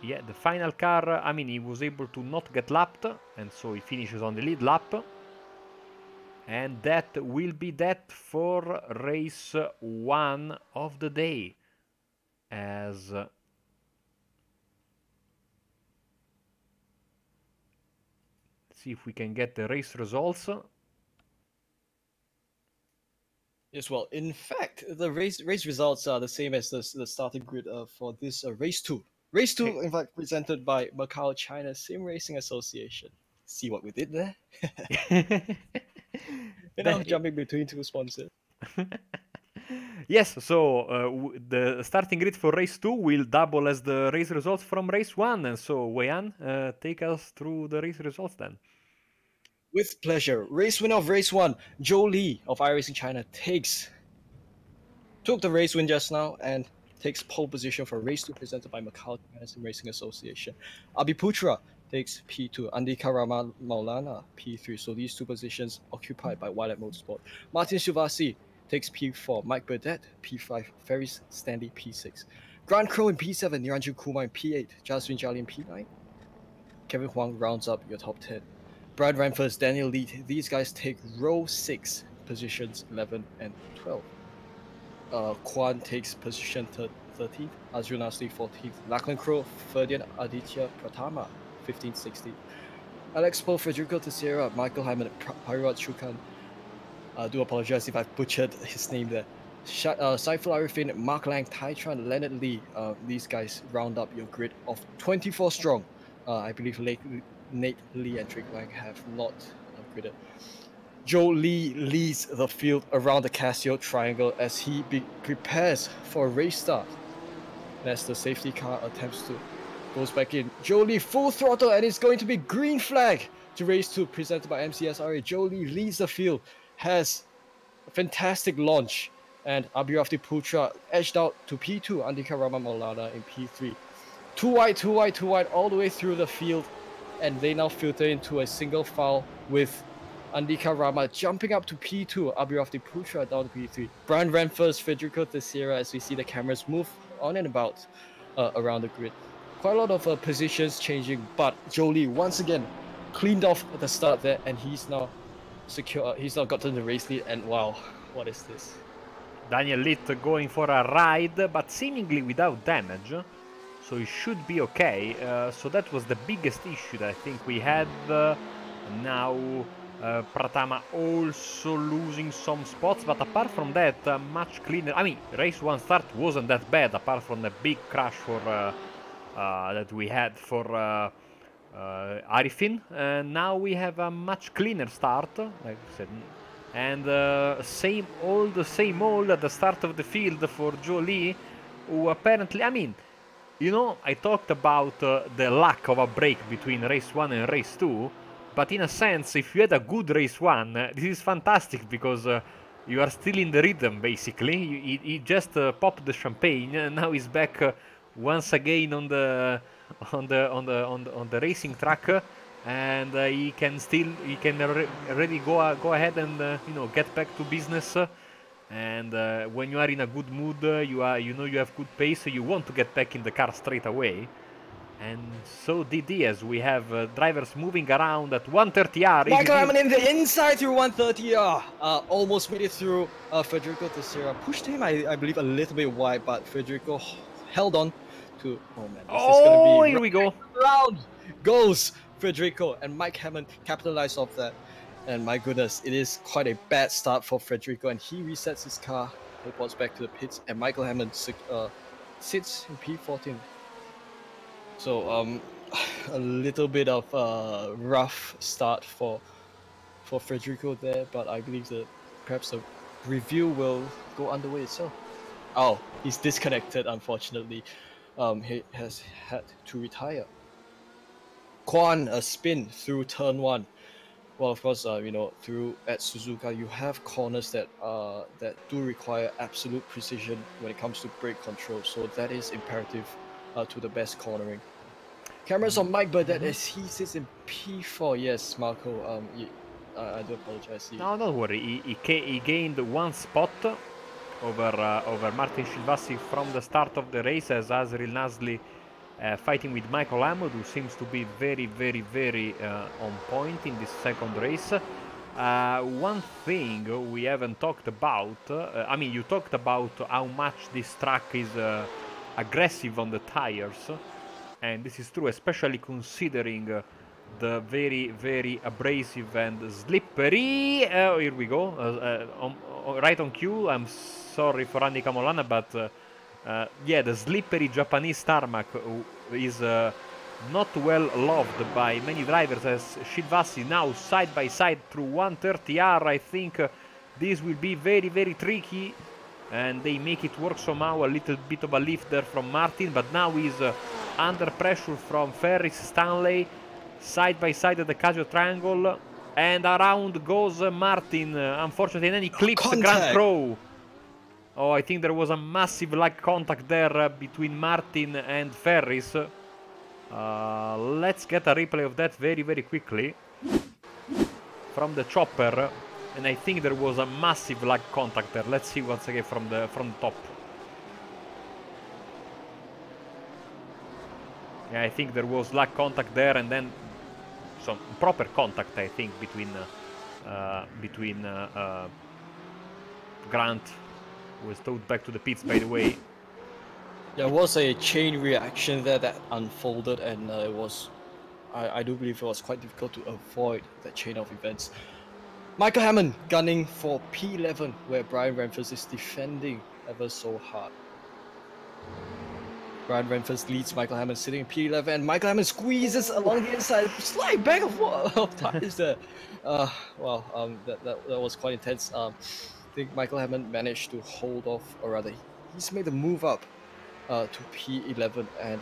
Yeah, the final car, I mean, he was able to not get lapped, and so he finishes on the lead lap. And that will be that for race 1 of the day. As let's see if we can get the race results. Yes, well, in fact, the race results are the same as the starting grid for this race 2. Race 2, in fact, presented by Macau-China SimRacing Association. See what we did there? You know, jumping between two sponsors. Yes, so the starting grid for race 2 will double as the race results from race 1. And so, Wei-An, take us through the race results then. With pleasure. Race winner of race 1, Zhou Li of iRacing China took the race win just now and takes pole position for race 2 presented by Macau-China SimRacing Association. Abhiputra takes P2, Andika Rama Maulana P3, so these two positions occupied by Wildlife Motorsport. Martin Suvasi takes P4, Mike Burdett P5, Ferry Stanley P6. Grant Crow in P7, Niranjan Kumar in P8, Jaswin Jali in P9. Kevin Huang rounds up your top 10. Brad Ranford, Daniel Lead, these guys take row 6, positions 11 and 12. Kwan takes position 13th, Azrul Nasli 14th, Lachlan Crow, Ferdian Aditya Pratama 15th, 16th. Alex Poe, Federico Teixeira, Michael Hyman, Parirat Chukan. I do apologize if I butchered his name there. Saiful Arifin, Mark Lang, Taitran, Leonard Lee. These guys round up your grid of 24 strong. I believe Nate Lee and Drake Lang have not upgraded. Zhou Li leads the field around the Casio triangle as he prepares for a race start. And as the safety car goes back in, Zhou Li full throttle, and it's going to be green flag to race 2 presented by MCSRA. Zhou Li leads the field, has a fantastic launch, and Abhirafti Putra edged out to P2, Andika Rama Maulana in P3. Too wide, all the way through the field, and they now filter into a single file with Andika Rama jumping up to P2, Abhirafti Putra down to P3. Brian Ranford, Federico Teixeira, as we see the cameras move on and about around the grid. Quite a lot of positions changing, but Zhou Li once again cleaned off at the start there, and he's now secure. He's now gotten the race lead, and wow, what is this? Daniel Litt going for a ride, but seemingly without damage, so he should be okay. So that was the biggest issue that I think we had. Now Pratama also losing some spots, but apart from that, much cleaner. I mean, race 1 start wasn't that bad, apart from the big crash for that we had for Arifin. Now we have a much cleaner start, like I said, and same old at the start of the field for Zhou Li, who apparently, I mean, you know, I talked about the lack of a break between race 1 and race 2, but in a sense, if you had a good race 1, this is fantastic, because you are still in the rhythm, basically. He just popped the champagne, and now he's back once again on the racing track, and he can already go ahead and get back to business. And when you are in a good mood, you have good pace, so you want to get back in the car straight away. And so did he, as we have drivers moving around at 130R. Michael Hammond in the inside through 130R. Almost made it through Federico Teixeira. Pushed him, I believe, a little bit wide, but Federico held on to... Oh man, this is going to be... Here we go. Round goes Federico, and Mike Hammond capitalized off that. And my goodness, it is quite a bad start for Federico, and he resets his car, teleports back to the pits, and Michael Hammond sits in P14. So a little bit of a rough start for Federico there, but I believe that perhaps the review will go underway itself. Oh, he's disconnected, unfortunately. He has had to retire. Quan, a spin through turn 1. Well, of course, through at Suzuka, you have corners that do require absolute precision when it comes to brake control. So that is imperative to the best cornering. Cameras on Mike Burdett as he sits in P4. Yes, Marco. I do apologize. No, don't worry. He gained 1 spot over Martin Silvassi from the start of the race, as Azril Nasli fighting with Michael Hammond, who seems to be very, very, very on point in this second race. One thing we haven't talked about, I mean, you talked about how much this track is aggressive on the tires, and this is true, especially considering the very, very abrasive and slippery. Here we go, right on cue. I'm sorry for Andy Camolana, but yeah, the slippery Japanese tarmac is not well loved by many drivers, as Silvassi now side by side through 130R. I think this will be very, very tricky, and they make it work somehow. A little bit of a lift there from Martin, but now he's under pressure from Ferris, Stanley, side by side at the Casio triangle, and around goes Martin, unfortunately, and then he clips Grand Crow. Oh, I think there was a massive lag contact there between Martin and Ferris. Let's get a replay of that very, very quickly from the chopper, and I think there was a massive lag contact there. Let's see once again from the top. Yeah, I think there was lag contact there, and then some proper contact, I think, between Grant, who was towed back to the pits, by the way. There was a chain reaction there that unfolded, and it was, I do believe it was quite difficult to avoid that chain of events. Michael Hammond gunning for P11, where Brian Renfers is defending ever so hard. Brian Renfers leads Michael Hammond sitting in P11, and Michael Hammond squeezes along the inside, slight bag of tires there. That was quite intense. I think Michael Hammond managed to hold off, or rather, he's made a move up to P11, and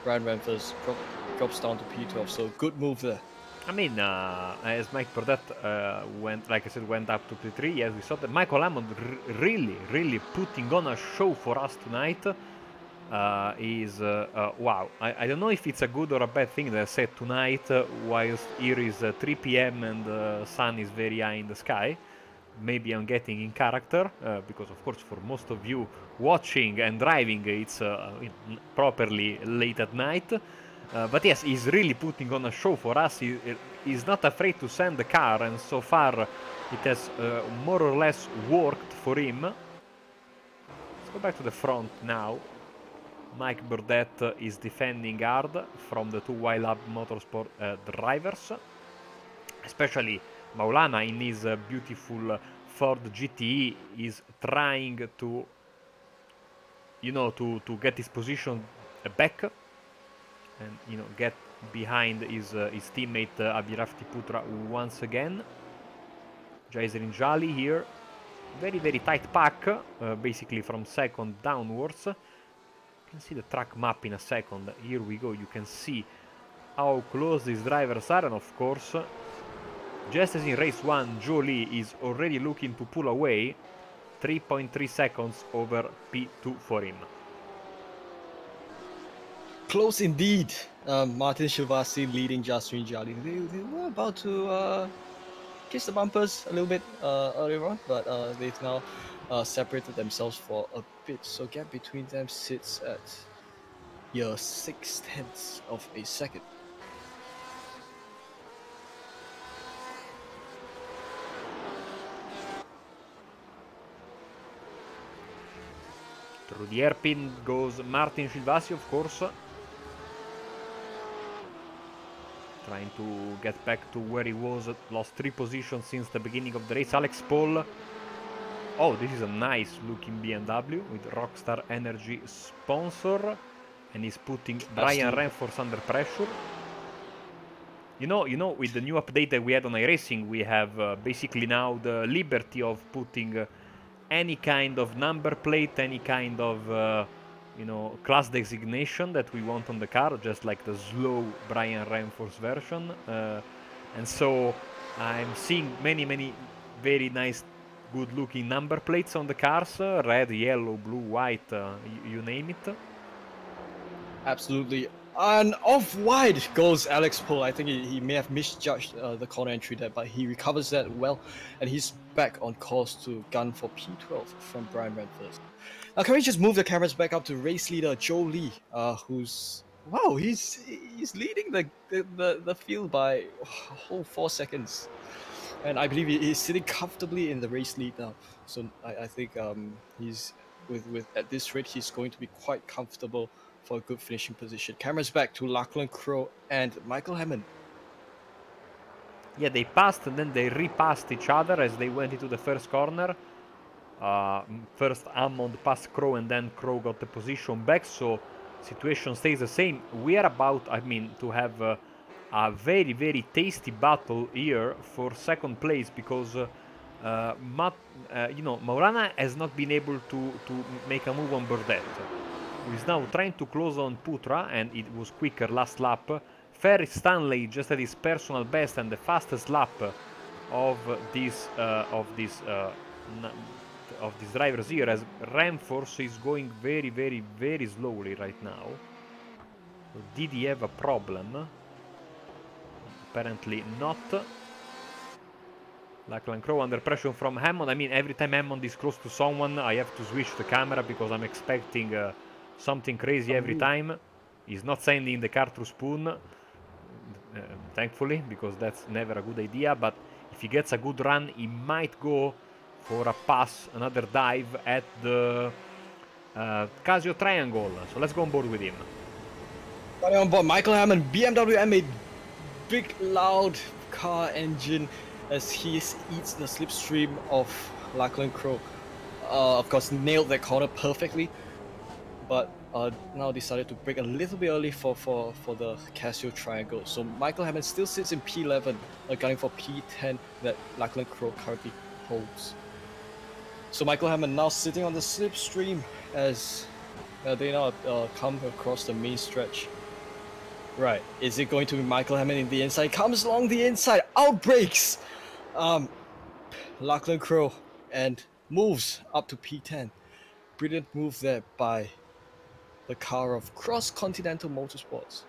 Brian Renfers drops down to P12. So good move there. I mean, as Mike Burdett went up to P3. Yes, we saw that Michael Hammond really putting on a show for us tonight. Wow. I don't know if it's a good or a bad thing that I said tonight, whilst here is 3 PM and the sun is very high in the sky. Maybe I'm getting in character, because of course for most of you watching and driving, it's properly late at night. But yes, he's really putting on a show for us. He's not afraid to send the car, and so far it has more or less worked for him. Let's go back to the front now. Mike Burdett is defending hard from the two YLab Motorsport drivers, especially Maulana in his beautiful Ford GTE is trying to, to get his position back and get behind his teammate Abhirafti Putra once again. Jaiserin Jali here, very tight pack, basically from second downwards. You can see the track map in a second. Here we go. You can see how close these drivers are, and of course Just as in race 1, Zhou Li is already looking to pull away. 3.3 seconds over P2 for him. Close indeed. Martin Shivasi leading Jaswin Jali. They were about to kiss the bumpers a little bit earlier on, but they've now separated themselves for a bit. So gap between them sits at 0.6 of a second. Through the hairpin goes Martin Shivasi, of course. Trying to get back to where he was, lost 3 positions since the beginning of the race. Alex Paul. Oh, this is a nice looking BMW with Rockstar Energy sponsor. And he's putting Brian Renforce under pressure. You know, with the new update that we had on iRacing, we have basically now the liberty of putting any kind of number plate, any kind of you know, class designation that we want on the car, just like the slow Brian Renforce version. And so I'm seeing many very nice, good-looking number plates on the cars, red, yellow, blue, white, you name it. Absolutely. And off-wide goes Alex Pohl. I think he may have misjudged the corner entry there, but he recovers that well, and he's back on course to gun for P12 from Brian Renforce. Now, can we just move the cameras back up to race leader Zhou Li, who's he's leading the field by a whole 4 seconds, and I believe he's sitting comfortably in the race lead now. So I think he's with at this rate he's going to be quite comfortable for a good finishing position. Cameras back to Lachlan Crowe and Michael Hammond. Yeah, they passed and then they repassed each other as they went into the first corner. First Hammond passed Crowe and then Crowe got the position back, so situation stays the same. We are about, I mean, to have a very tasty battle here for second place, because you know, Maulana has not been able to make a move on Burdett. He's now trying to close on Putra, and it was quicker last lap. Ferry Stanley just at his personal best and the fastest lap of these drivers here, as Renforce is going very slowly right now. So did he have a problem? Apparently not. Lachlan Crowe under pressure from Hammond. I mean, every time Hammond is close to someone, I have to switch the camera because I'm expecting something crazy every time. He's not sending the car through spoon, thankfully, because that's never a good idea. But if he gets a good run, he might go for a pass, another dive at the Casio Triangle. So let's go on board with him. Running on board, Michael Hammond, BMW M8, big loud car engine as he eats the slipstream of Lachlan Crowe. Of course, nailed that corner perfectly, but now decided to brake a little bit early for the Casio Triangle. So Michael Hammond still sits in P11, gunning for P10 that Lachlan Crowe currently holds. So Michael Hammond now sitting on the slipstream as they now come across the main stretch. Right, is it going to be Michael Hammond in the inside? Comes along the inside, outbrakes Lachlan Crowe and moves up to P10. Brilliant move there by the car of Cross Continental Motorsports.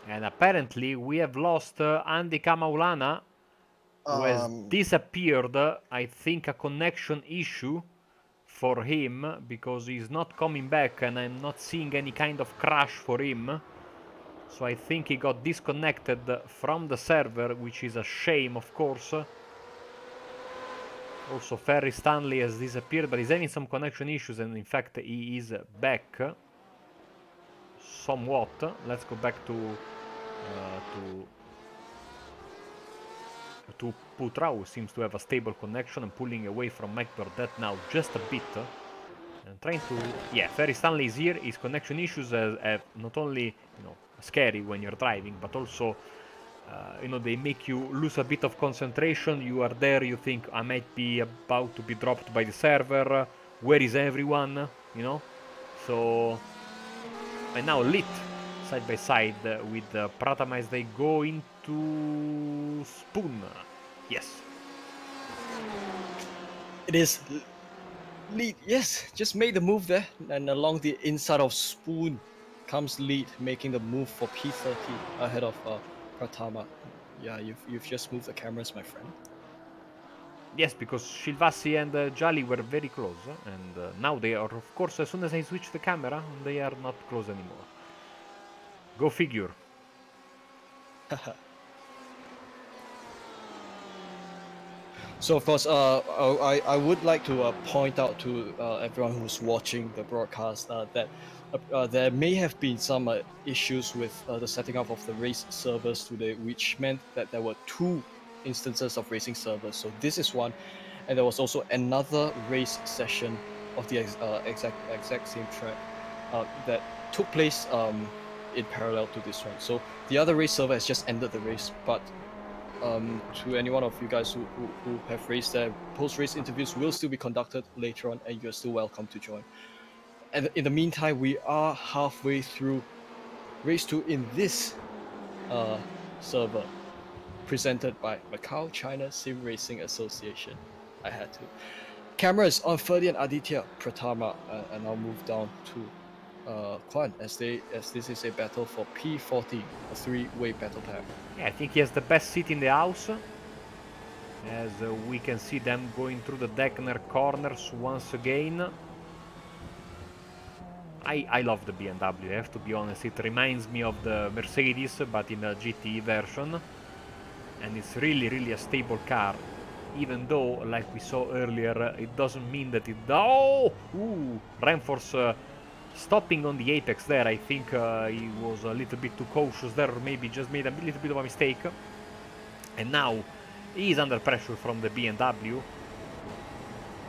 And apparently we have lost Andika Maulana, who has disappeared. I think a connection issue for him, because he's not coming back and I'm not seeing any kind of crash for him. So I think he got disconnected from the server, which is a shame, of course. Also, Ferry Stanley has disappeared, but he's having some connection issues, and in fact he is back somewhat. Let's go back to Putra, who seems to have a stable connection and pulling away from Mike Burdett now just a bit. And trying to, yeah, Ferry Stanley is here. His connection issues have not only, you know, scary when you're driving, but also you know, they make you lose a bit of concentration. You are there, you think I might be about to be dropped by the server, where is everyone, you know? So, and now lit side by side with Pratama as they go into Spoon. Yes. It is lead. Yes, just made the move there, and along the inside of Spoon comes lead, making the move for P30 ahead of Pratama. Yeah, you've just moved the cameras, my friend. Yes, because Shilvassi and Jali were very close, and now they are, of course, as soon as I switch the camera, they are not close anymore. Go figure. So of course, I would like to point out to everyone who's watching the broadcast that there may have been some issues with the setting up of the race servers today, which meant that there were 2 instances of racing servers. So this is one, and there was also another race session of the exact same track that took place in parallel to this one. So the other race server has just ended the race, but to any one of you guys who have raced there, post-race interviews will still be conducted later on, and you're still welcome to join. And in the meantime, we are halfway through race 2 in this server, presented by Macau-China SimRacing Association. I had to. Cameras on Ferdi and Aditya Pratama, and I'll move down to Kwan as this is a battle for P40, a 3-way battle pack. Yeah, I think he has the best seat in the house, as we can see them going through the Deckner corners once again. I love the BMW, I have to be honest. It reminds me of the Mercedes, but in a GTE version, and it's really a stable car. Even though, like we saw earlier, it doesn't mean that it... Oh! Ooh! Reinforce stopping on the apex there. I think he was a little bit too cautious there, or maybe just made a little bit of a mistake. And now he is under pressure from the BMW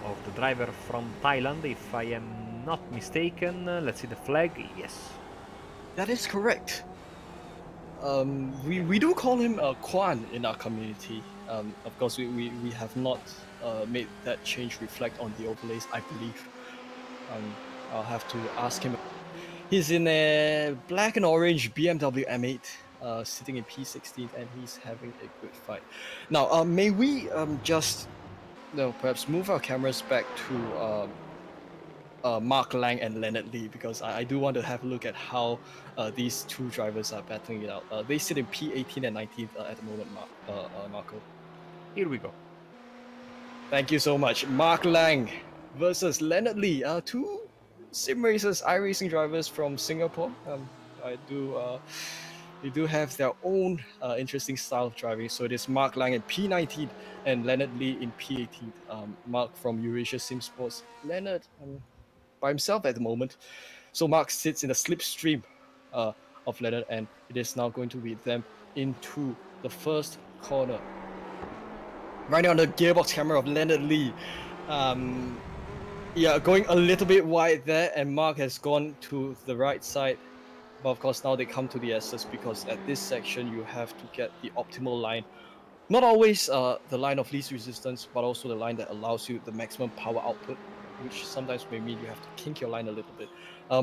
of the driver from Thailand, if I am not mistaken. Let's see the flag. Yes. That is correct. We do call him Kwan in our community. Of course, we have not made that change reflect on the overlays, I believe. I'll have to ask him. He's in a black and orange BMW M8, sitting in P16, and he's having a good fight. Now, may we just perhaps move our cameras back to Mark Lang and Leonard Lee, because I do want to have a look at how these 2 drivers are battling it out. They sit in P18 and 19 at the moment, Marco. Here we go. Thank you so much. Mark Lang versus Leonard Lee, 2 sim racers, iRacing drivers from Singapore. They do have their own interesting style of driving. So it is Mark Lang in P19 and Leonard Lee in P18. Mark from Eurasia Sim Sports. Leonard by himself at the moment. So Mark sits in the slipstream of Leonard, and it is now going to be them into the first corner. Right now on the gearbox camera of Leonard Lee. Yeah, going a little bit wide there, and Mark has gone to the right side. But of course now they come to the S's, because at this section you have to get the optimal line. Not always the line of least resistance, but also the line that allows you the maximum power output, which sometimes may mean you have to kink your line a little bit.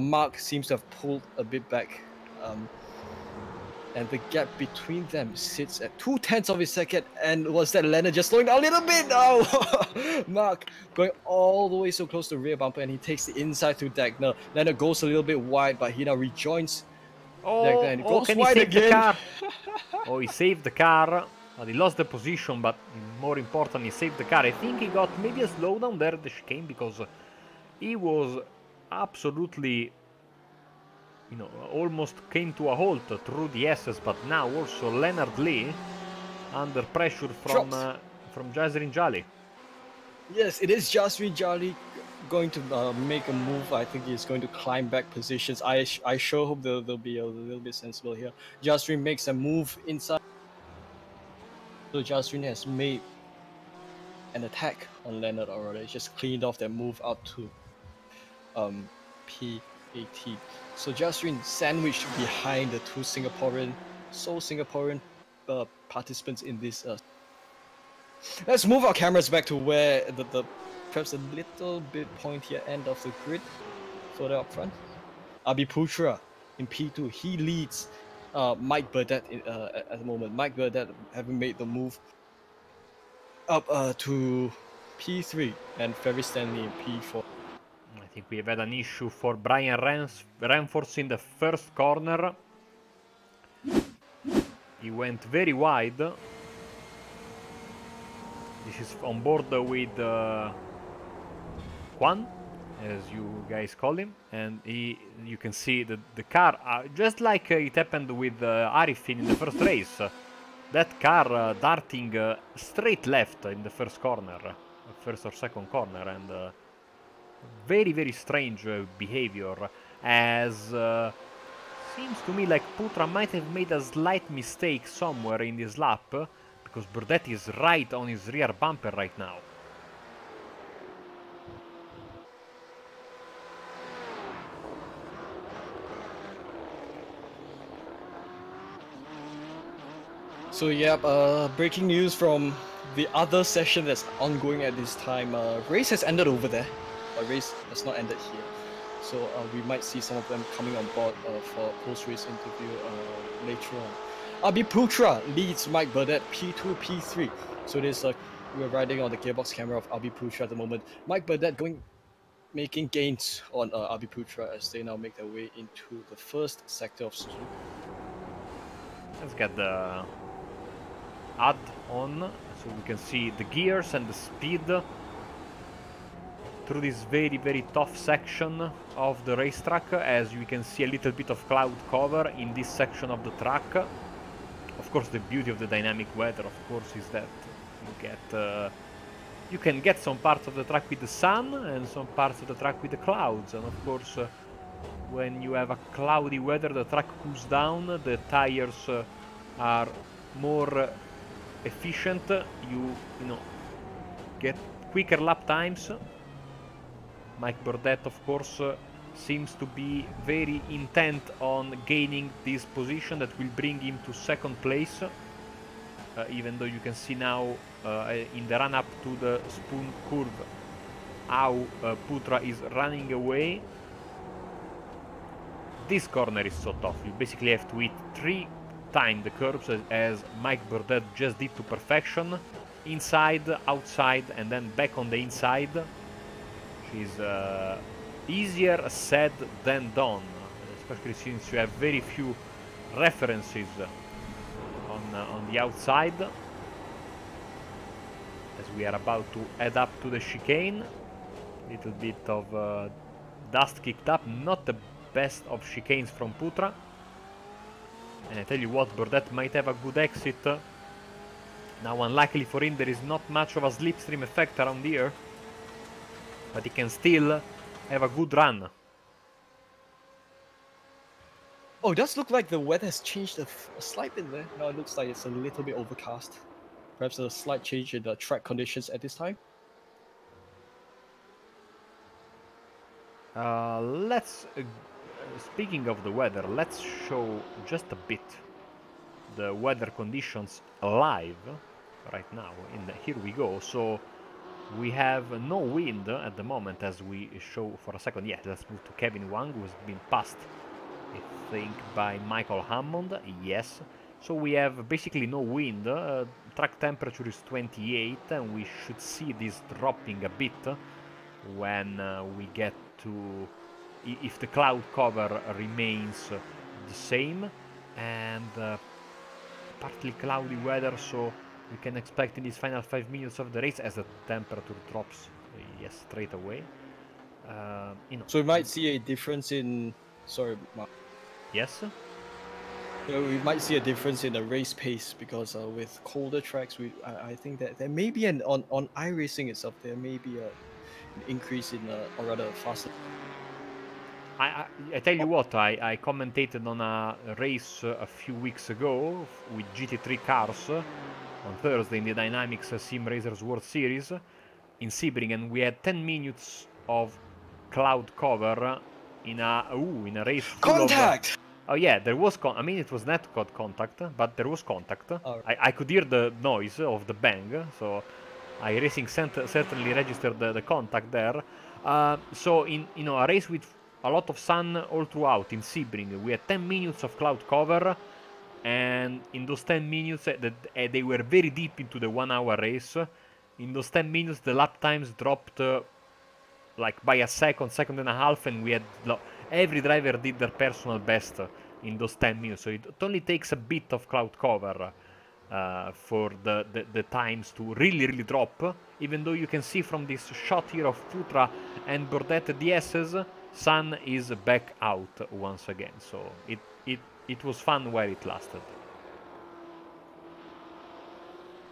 Mark seems to have pulled a bit back, and the gap between them sits at 0.2 of a second. And was that Leonard just slowing down a little bit? Oh, Mark going all the way so close to the rear bumper, and he takes the inside through Dagner. Leonard goes a little bit wide, but he now rejoins Dagner, and goes can wide he save again. The car? Oh, he saved the car. He lost the position, but more important, he saved the car. I think he got maybe a slowdown there at the chicane, because he was absolutely, almost came to a halt through the S's. But now also Leonard Lee under pressure from Jasrin Jali. Yes, it is Jasrin Jali going to make a move. I think he's going to climb back positions. I sure hope they'll be a little bit sensible here. Jasrin makes a move inside. So Jasrin has made an attack on Leonard already. Just cleaned off that move up to P18. So Jasrin sandwiched behind the 2 Singaporean participants in this. Let's move our cameras back to where the perhaps a little bit pointier end of the grid, further up front. Abiputra in P2. He leads Mike Burdett at the moment. Mike Burdett having made the move up to P3 and Ferry Stanley in P4. I think we have had an issue for Brian Renforce in the first corner. He went very wide. This is on board with Juan, as you guys call him, and you can see the car, just like it happened with Arifin in the first race. That car darting straight left in the first corner, first or second corner, and very strange behavior, as seems to me like Putra might have made a slight mistake somewhere in this lap, because Burdett is right on his rear bumper right now. So yeah, breaking news from the other session that's ongoing at this time. Race has ended over there, but race has not ended here. So we might see some of them coming on board for a post-race interview later on. Abhi Putra leads Mike Burdett P2, P3. So this we're riding on the gearbox camera of Abhi Putra at the moment. Mike Burdett making gains on Abhi Putra as they now make their way into the first sector of Suzuka. Let's get the add on so we can see the gears and the speed through this very tough section of the racetrack. As you can see a little bit of cloud cover in this section of the track. Of course, the beauty of the dynamic weather, of course, is that you can get some parts of the track with the sun and some parts of the track with the clouds. And of course, when you have a cloudy weather, the track cools down, the tires are more efficient, you know, get quicker lap times. Mike Burdett, of course, seems to be very intent on gaining this position that will bring him to second place, even though you can see now in the run-up to the spoon curve how Putra is running away. This corner is so tough. You basically have to hit 3 times the curves as Mike Burdett just did to perfection. Inside, outside, and then back on the inside. Which is easier said than done, especially since you have very few references on the outside. As we are about to head up to the chicane. Little bit of dust kicked up, not the best of chicanes from Putra. And I tell you what, Burdett might have a good exit. Now, unluckily for him, there is not much of a slipstream effect around here, but he can still have a good run. Oh, it does look like the weather has changed a slight bit there. Now it looks like it's a little bit overcast. Perhaps a slight change in the track conditions at this time. Speaking of the weather, let's show just a bit the weather conditions live right now. Here we go. So we have no wind at the moment, as we show for a second. Yeah, let's move to Kevin Wang, who has been passed, I think, by Michael Hammond. Yes. So we have basically no wind. Track temperature is 28, and we should see this dropping a bit when we get to, if the cloud cover remains the same, and partly cloudy weather, so we can expect in these final 5 minutes of the race, as the temperature drops, yes, straight away. You know. So we might see a difference in. Sorry, Mark. Yes. You know, we might see a difference in the race pace because with colder tracks, I think that there may be on iRacing itself, there may be an increase in or rather faster. I tell you what, I commentated on a race a few weeks ago with GT3 cars on Thursday in the Dynamics SimRacers World Series in Sebring, and we had 10 minutes of cloud cover in a race full Contact! Oh yeah, there was I mean, it was not called contact, but there was contact. Right. I could hear the noise of the bang, so iRacing certainly registered the contact there. So in a race with a lot of sun all throughout in Sebring, we had 10 minutes of cloud cover, and in those 10 minutes they were very deep into the 1 hour race, in those 10 minutes, the lap times dropped like by a second and a half, and we had every driver did their personal best in those 10 minutes. So it only takes a bit of cloud cover for the times to really drop. Even though you can see from this shot here of Putra and Bordet the S's, Sun is back out once again. So it was fun while it lasted.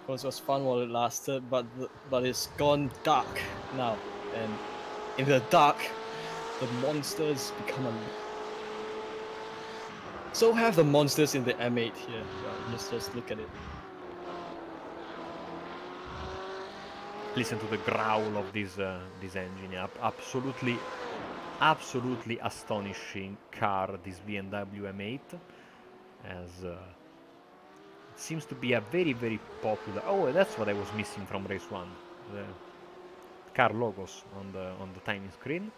It was fun while it lasted, but it's gone dark now, and in the dark, the monsters become a... So have the monsters in the M8 here. Just look at it. Listen to the growl of this engine. Absolutely astonishing car, this BMW M8, as it seems to be a very popular... Oh, that's what I was missing from race 1, the car logos on the timing screen.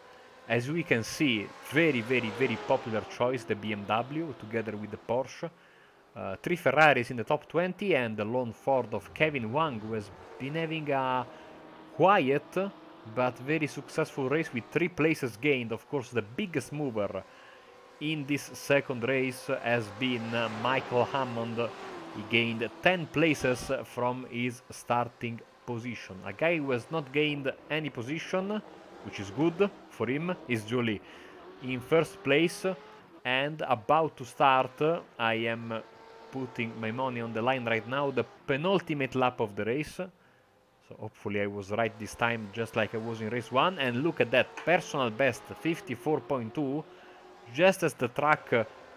As we can see, very popular choice, the BMW together with the Porsche. 3 Ferraris in the top 20, and the lone Ford of Kevin Wang, who has been having a quiet but very successful race with 3 places gained. Of course, the biggest mover in this second race has been Michael Hammond. He gained 10 places from his starting position. A guy who has not gained any position, which is good for him, is Jolie in first place, and about to start. I am putting my money on the line right now, the penultimate lap of the race. So hopefully I was right this time, just like I was in race 1. And look at that, personal best 54.2. Just as the track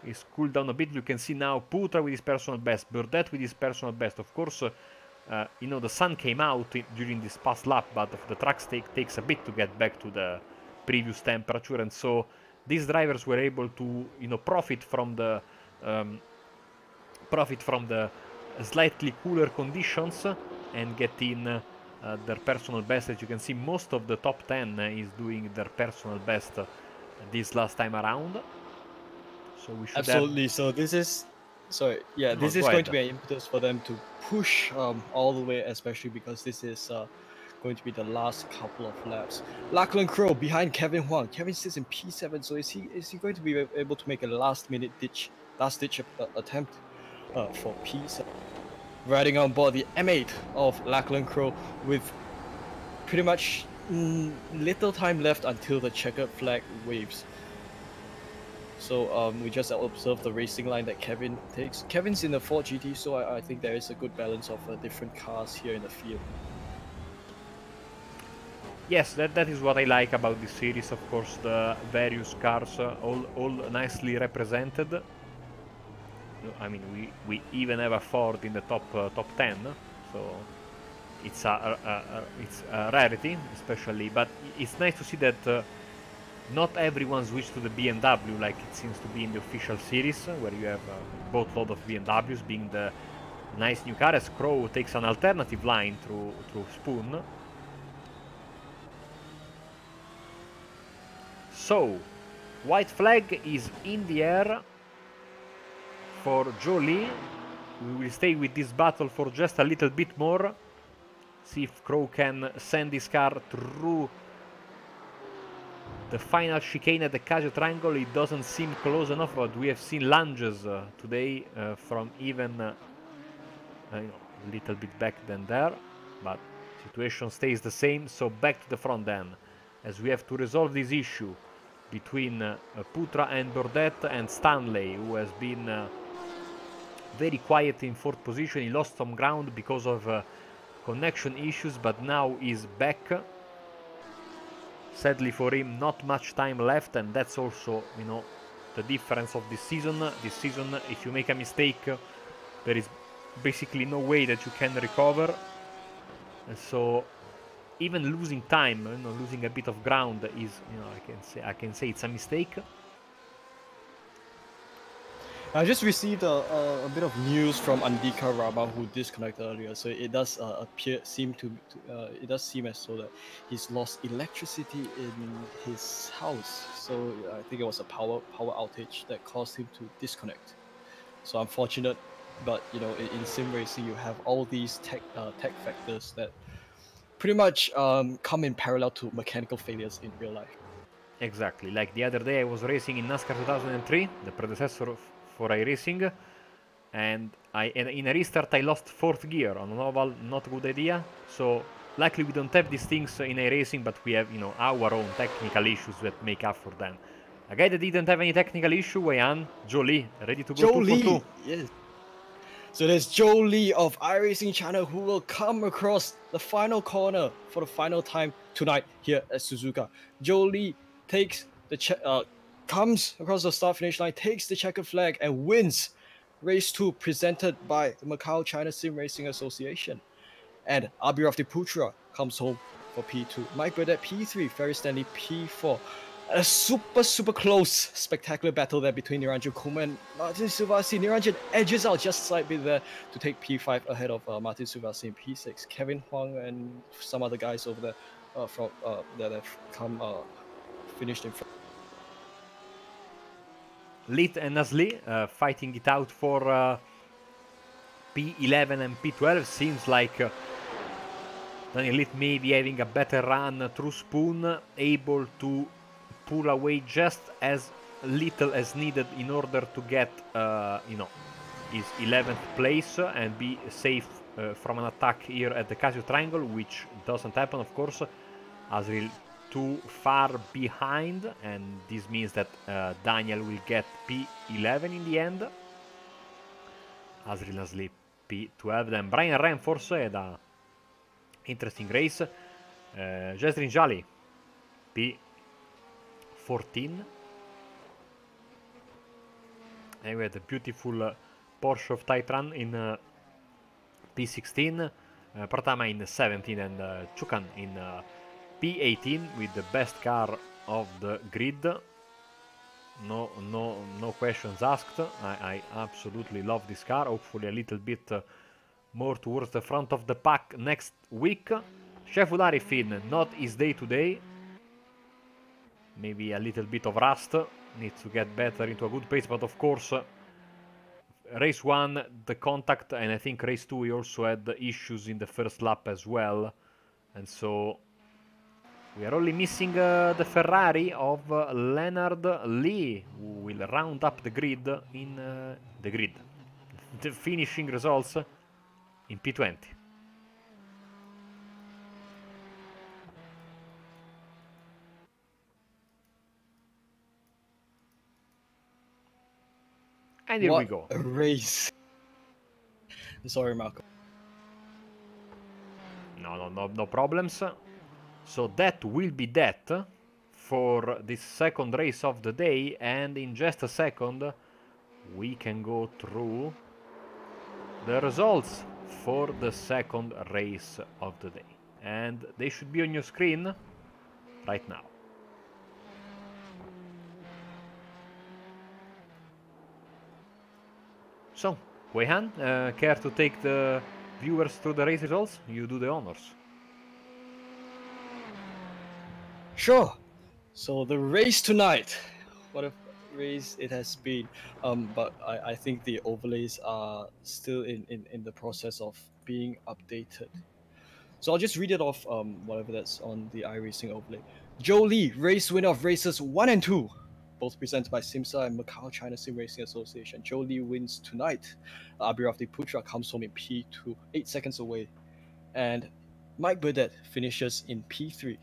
is cooled down a bit, you can see now Putra with his personal best, Burdett with his personal best. Of course, you know, the sun came out during this past lap, but the track takes a bit to get back to the previous temperature, and so these drivers were able to, you know, profit from the slightly cooler conditions and get in their personal best. As you can see, most of the top 10 is doing their personal best this last time around. So we should absolutely. So this is, sorry, yeah, this is going to be an impetus for them to push all the way, especially because this is going to be the last couple of laps. Lachlan Crow behind Kevin Huang. Kevin sits in P7, so is he going to be able to make a last ditch attempt for P7? Riding on board the M8 of Lachlan Crow with pretty much little time left until the checkered flag waves. So we just observe the racing line that Kevin takes. Kevin's in the Ford GT, so I think there is a good balance of different cars here in the field. Yes, that is what I like about this series. Of course, the various cars all nicely represented. I mean, we even have a Ford in the top 10, so it's a rarity, especially. But it's nice to see that not everyone switched to the BMW like it seems to be in the official series, where you have a boatload of BMWs being the nice new car, as Crow takes an alternative line through Spoon. So, white flag is in the air for Jolie. We will stay with this battle for just a little bit more. See if Crow can send this car through the final chicane at the Casio Triangle. It doesn't seem close enough, but we have seen lunges today from even a little bit back than there. But situation stays the same, so back to the front then, as we have to resolve this issue between Putra and Bordet, and Stanley, who has been very quiet in fourth position. He lost some ground because of connection issues, but now is back. Sadly for him, not much time left, and that's also, you know, the difference of this season. This season, if you make a mistake, there is basically no way that you can recover, and so even losing time, you know, losing a bit of ground is, you know, I can say it's a mistake. I just received a bit of news from Andika Rama, who disconnected earlier. So it does seem as though that he's lost electricity in his house. So I think it was a power outage that caused him to disconnect. So unfortunate, but you know, in sim racing you have all these tech factors that pretty much come in parallel to mechanical failures in real life. Exactly. Like the other day, I was racing in NASCAR 2003, the predecessor for iRacing, and in a restart I lost 4th gear on an oval. Not a good idea. So luckily we don't have these things in iRacing, but we have our own technical issues that make up for them. A guy that didn't have any technical issue, Weian, Joe Lee, ready to go Joe 2 Lee, for 2. yes. So there's Joe Lee of iRacing China who will come across the final corner for the final time tonight here at Suzuka. Joe Lee takes the comes across the start finish line, takes the checkered flag, and wins race 2 presented by the Macau-China SimRacing Association. And Abhiraf Putra comes home for P2. Mike Burdett P3, Ferry Stanley P4. A super close, spectacular battle there between Niranjan Kumar and Martin Suvasi. Niranjan edges out just slightly there to take P5 ahead of Martin Suvasi in P6. Kevin Huang and some other guys over there that have come finished in front. Lit and Nasli fighting it out for P11 and P12. Seems like Daniel Lit may be having a better run through Spoon, able to pull away just as little as needed in order to get his 11th place and be safe from an attack here at the Casio Triangle, which doesn't happen, of course. Azril too far behind, and this means that Daniel will get P11 in the end. Azril Nasli P12, then Brian Renforce had a interesting race. Jesrin Jali P14, and we had a beautiful Porsche of Titran in P16, Pratama in 17, and Chukan in P18 with the best car of the grid. No questions asked. I absolutely love this car. Hopefully a little bit more towards the front of the pack next week. Sheffield Arifin, not his day today. Maybe a little bit of rust. Needs to get better into a good pace, but of course race 1 the contact, and I think race 2 we also had issues in the first lap as well, and so we are only missing the Ferrari of Leonard Lee, who will round up the grid in the finishing results in P20. And here we go. A race. Sorry, Marco. No problems. So that will be that for this second race of the day, and in just a second we can go through the results for the second race of the day, and they should be on your screen right now. So, Weihan, care to take the viewers through the race results? You do the honors. Sure. So the race tonight, what a race it has been. But I think the overlays are still in the process of being updated. So I'll just read it off whatever that's on the iRacing overlay. Joe Lee, race winner of races 1 and 2. Both presented by SIMMSA and Macau-China SimRacing Association. Joe Lee wins tonight. Abhiraf Putra comes home in P2, 8 seconds away. And Mike Burdett finishes in P3.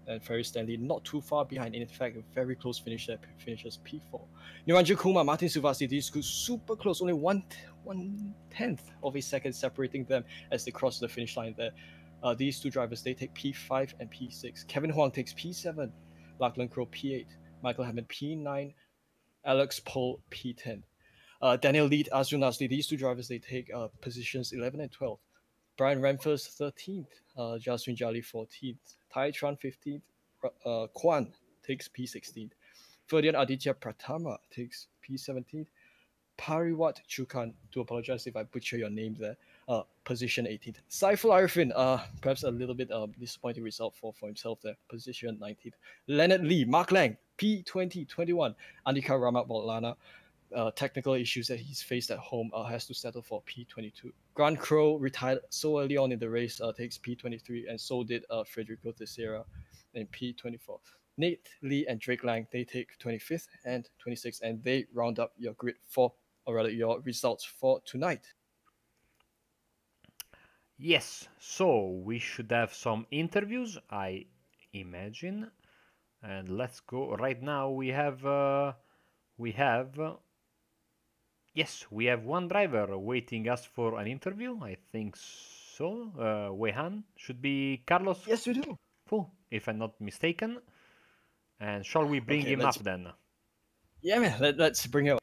And Ferry Stanley not too far behind. In fact, a very close finish there, finishes P4. Niranjan Kumar, Martin Suvasi, these two super close, only 1/10 of a second separating them as they cross the finish line there. These two drivers, they take P5 and P6. Kevin Huang takes P7, Lachlan Crow P8, Michael Hammond P9, Alex Pohl P10. Daniel Lead, Azril Nasli, these two drivers, they take positions 11 and 12. Brian Renfers 13th, Jaswin Jali 14th, Tai Tran 15th, Kwan takes P16th, Ferdian Aditya Pratama takes P17th, Pariwat Chukan, to apologize if I butcher your name there, position 18th. Saiful Arifin, perhaps a little bit disappointing result for himself there, position 19th. Leonard Lee, Mark Lang, P20, 21. Andika Ramat Bolana, technical issues that he's faced at home, has to settle for P22. Grant Crow retired so early on in the race, takes P23, and so did Federico Teixeira in P24. Nate Lee and Drake Lang, they take 25th and 26th, and they round up your grid for, or rather your results for tonight. Yes, so we should have some interviews, I imagine. And let's go. Right now we have yes, we have one driver waiting us for an interview. I think so. Wehan should be Carlos Yes, we do. Fu, if I'm not mistaken. And shall we bring Okay, him up then? yeah, man. Let's bring him.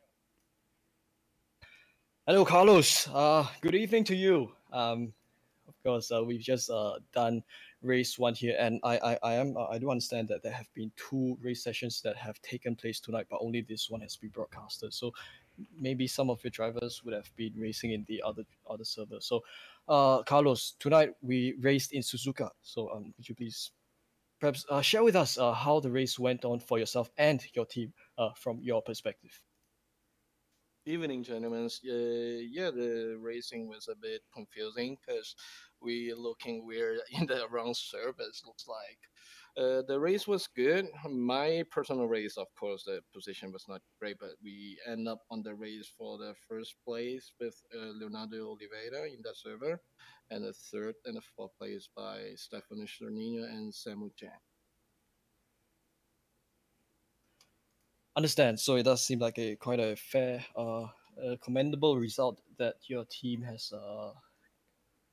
Hello, Carlos. Good evening to you. Of course, we've just done race one here, and I do understand that there have been two race sessions that have taken place tonight, but only this one has been broadcasted. So maybe some of your drivers would have been racing in the other server. So, Carlos, tonight we raced in Suzuka. So, could you please perhaps share with us how the race went on for yourself and your team from your perspective? Evening, gentlemen. Yeah, the racing was a bit confusing because we're in the wrong service. Looks like the race was good. My personal race, of course, the position was not great, but we end up on the race for the first place with Leonardo Oliveira in that server, and the third and the fourth place by Stefano Sternino and Samu Chen. Understand. So it does seem like a quite a fair, commendable result that your team has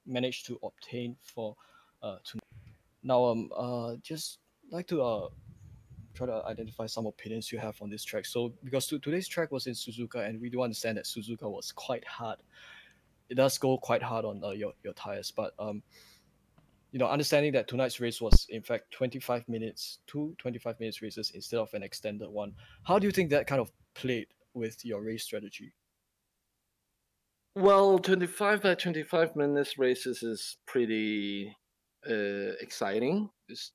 managed to obtain for tonight. Now, just like to try to identify some opinions you have on this track. So, because today's track was in Suzuka, and we do understand that Suzuka was quite hard. It does go quite hard on your tires, but understanding that tonight's race was in fact 25 minutes, 25 minutes races instead of an extended one. How do you think that kind of played with your race strategy? Well, 25 by 25 minutes races is pretty exciting. It's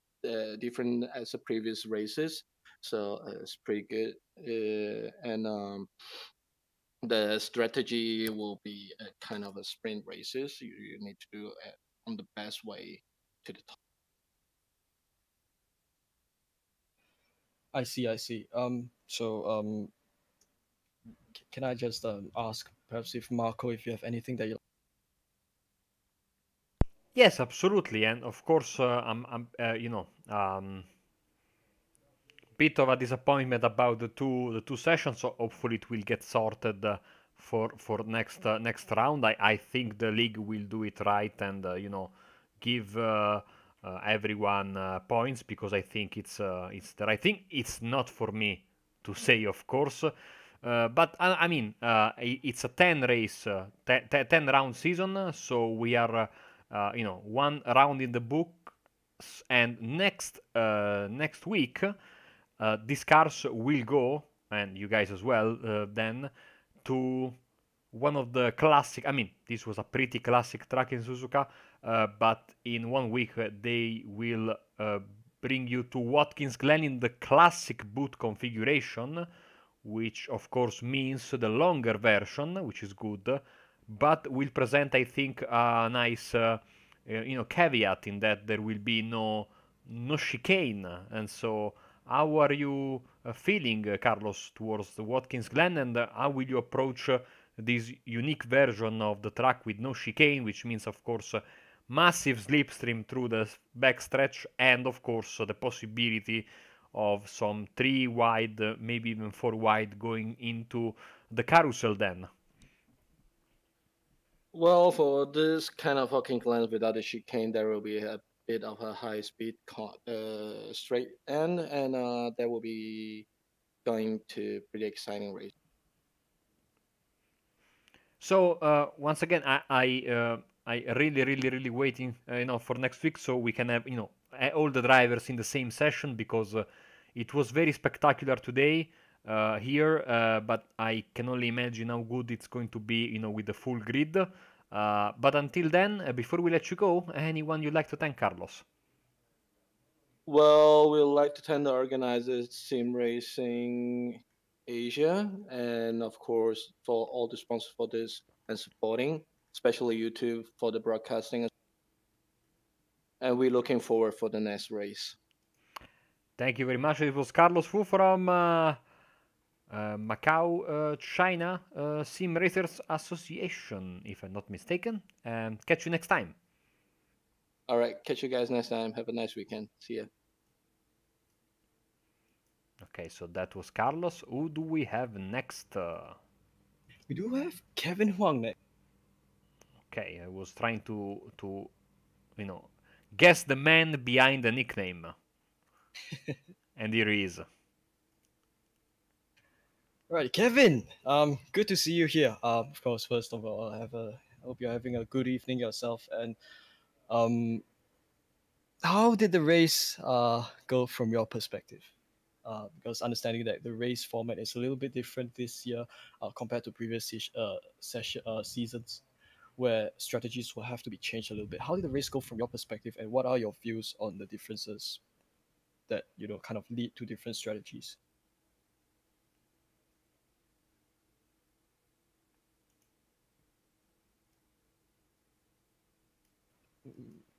different as the previous races, so it's pretty good. And the strategy will be a kind of a sprint races. You need to do it on the best way to the top. I see, I see. Can I just ask, perhaps if Marco, if you have anything that you Yes, absolutely. And of course, bit of a disappointment about the two sessions. So hopefully it will get sorted for next round. I think the league will do it right and give everyone points because I think it's the right thing. It's not for me to say, of course. But I mean, it's a 10 race, 10 round season, so we are, one round in the book, and next week these cars will go, and you guys as well, then to one of the classic. I mean, this was a pretty classic track in Suzuka, but in 1 week they will bring you to Watkins Glen in the classic boot configuration, which of course means the longer version, which is good, but will present, I think, a nice caveat in that there will be no chicane. And so how are you feeling, Carlos, towards the Watkins Glen, and how will you approach this unique version of the track with no chicane, which means, of course, massive slipstream through the backstretch, and of course the possibility of some 3 wide, maybe even 4 wide going into the carousel then? Well, for this kind of Hawking Glen without the chicane, there will be a bit of a high speed straight end, and there will be going to pretty exciting race. So once again, I really waiting for next week so we can have all the drivers in the same session because it was very spectacular today here, but I can only imagine how good it's going to be with the full grid. But until then, before we let you go, anyone you'd like to thank, Carlos? Well, we'd like to thank the organizers, Sim Racing, Asia, and of course for all the sponsors for this and supporting, especially YouTube for the broadcasting. And we're looking forward for the next race. Thank you very much. It was Carlos Fu from Macau-China SimRacers Association, if I'm not mistaken. And catch you next time. All right, catch you guys next time. Have a nice weekend. See ya. Okay, so that was Carlos. Who do we have next? We do have Kevin Huang next. Okay, I was trying to you know guess the man behind the nickname, and here he is. Right, Kevin. Good to see you here. Of course, first of all, I hope you're having a good evening yourself. And um, how did the race go from your perspective? Because understanding that the race format is a little bit different this year compared to previous seasons, where strategies will have to be changed a little bit. How did the race go from your perspective, and what are your views on the differences that kind of lead to different strategies?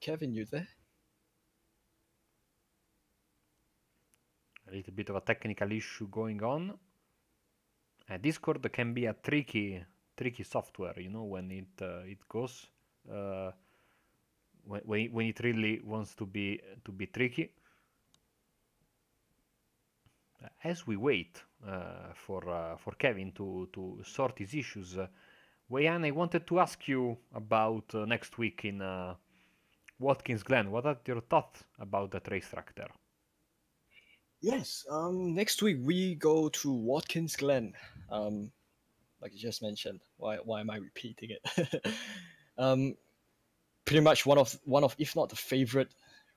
Kevin, you there? A little bit of a technical issue going on. Discord can be a tricky software, when it goes when it really wants to be tricky. As we wait for Kevin to sort his issues, Wei-An, I wanted to ask you about next week in Watkins Glen. What are your thoughts about that racetrack there? Yes. Next week we go to Watkins Glen. Like you just mentioned. Why am I repeating it? um, Pretty much one of if not the favorite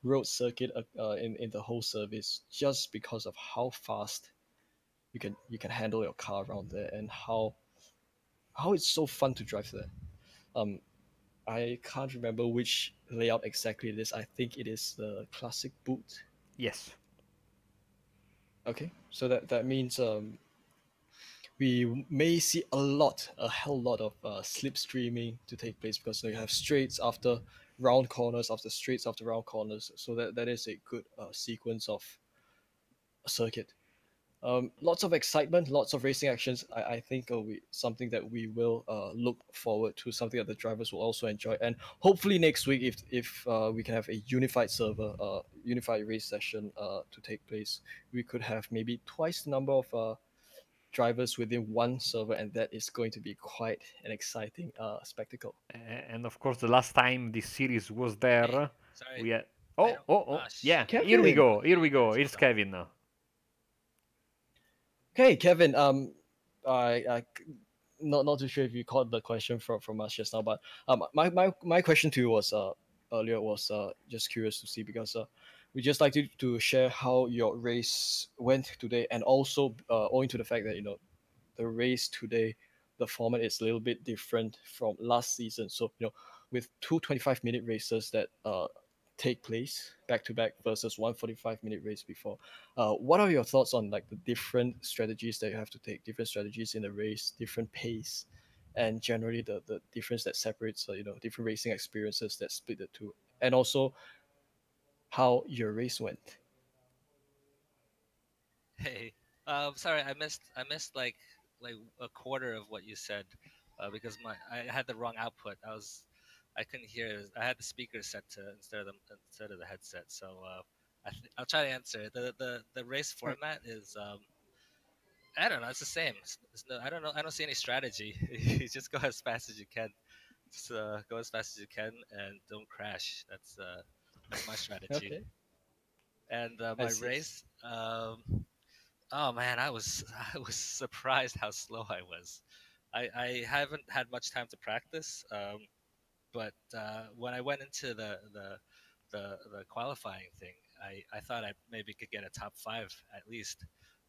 road circuit in the whole service, just because of how fast you can handle your car around there, and how it's so fun to drive there. Um, I can't remember which layout exactly it is. I think it is the classic boot. Yes. Okay, so that means we may see a hell lot of slipstreaming to take place, because you have straights after round corners after straights after round corners. So that is a good sequence of a circuit. Lots of excitement, lots of racing actions. I think something that we will look forward to, something that the drivers will also enjoy, and hopefully next week, if we can have a unified server, unified race session to take place, we could have maybe twice the number of drivers within one server, and that is going to be quite an exciting spectacle. And of course, the last time this series was there, Sorry. we had. I don't- Yeah, Kevin! here we go. Here we Yeah, go. guys, It's hold on. Kevin now. Okay, Kevin. I not too sure if you caught the question from us just now, but my question to you was earlier was just curious to see, because we just like to share how your race went today, and also owing to the fact that the race today, the format is a little bit different from last season. So with two 25-minute races that take place back to back versus one 45-minute race before, what are your thoughts on like the different strategies that you have to take, different strategies in the race, different pace, and generally the difference that separates different racing experiences that split the two, and also how your race went? Hey, sorry, I missed like a quarter of what you said, because I had the wrong output. I couldn't hear. I had the speaker set to instead of the headset. So I'll try to answer. The race Right. format is I don't know. It's the same. I don't know. I don't see any strategy. You just go as fast as you can. Just go as fast as you can and don't crash. That's my strategy. Okay, And I my see. race. Oh man, I was surprised how slow I was. I haven't had much time to practice, but when I went into the qualifying thing, I thought I maybe could get a top five at least.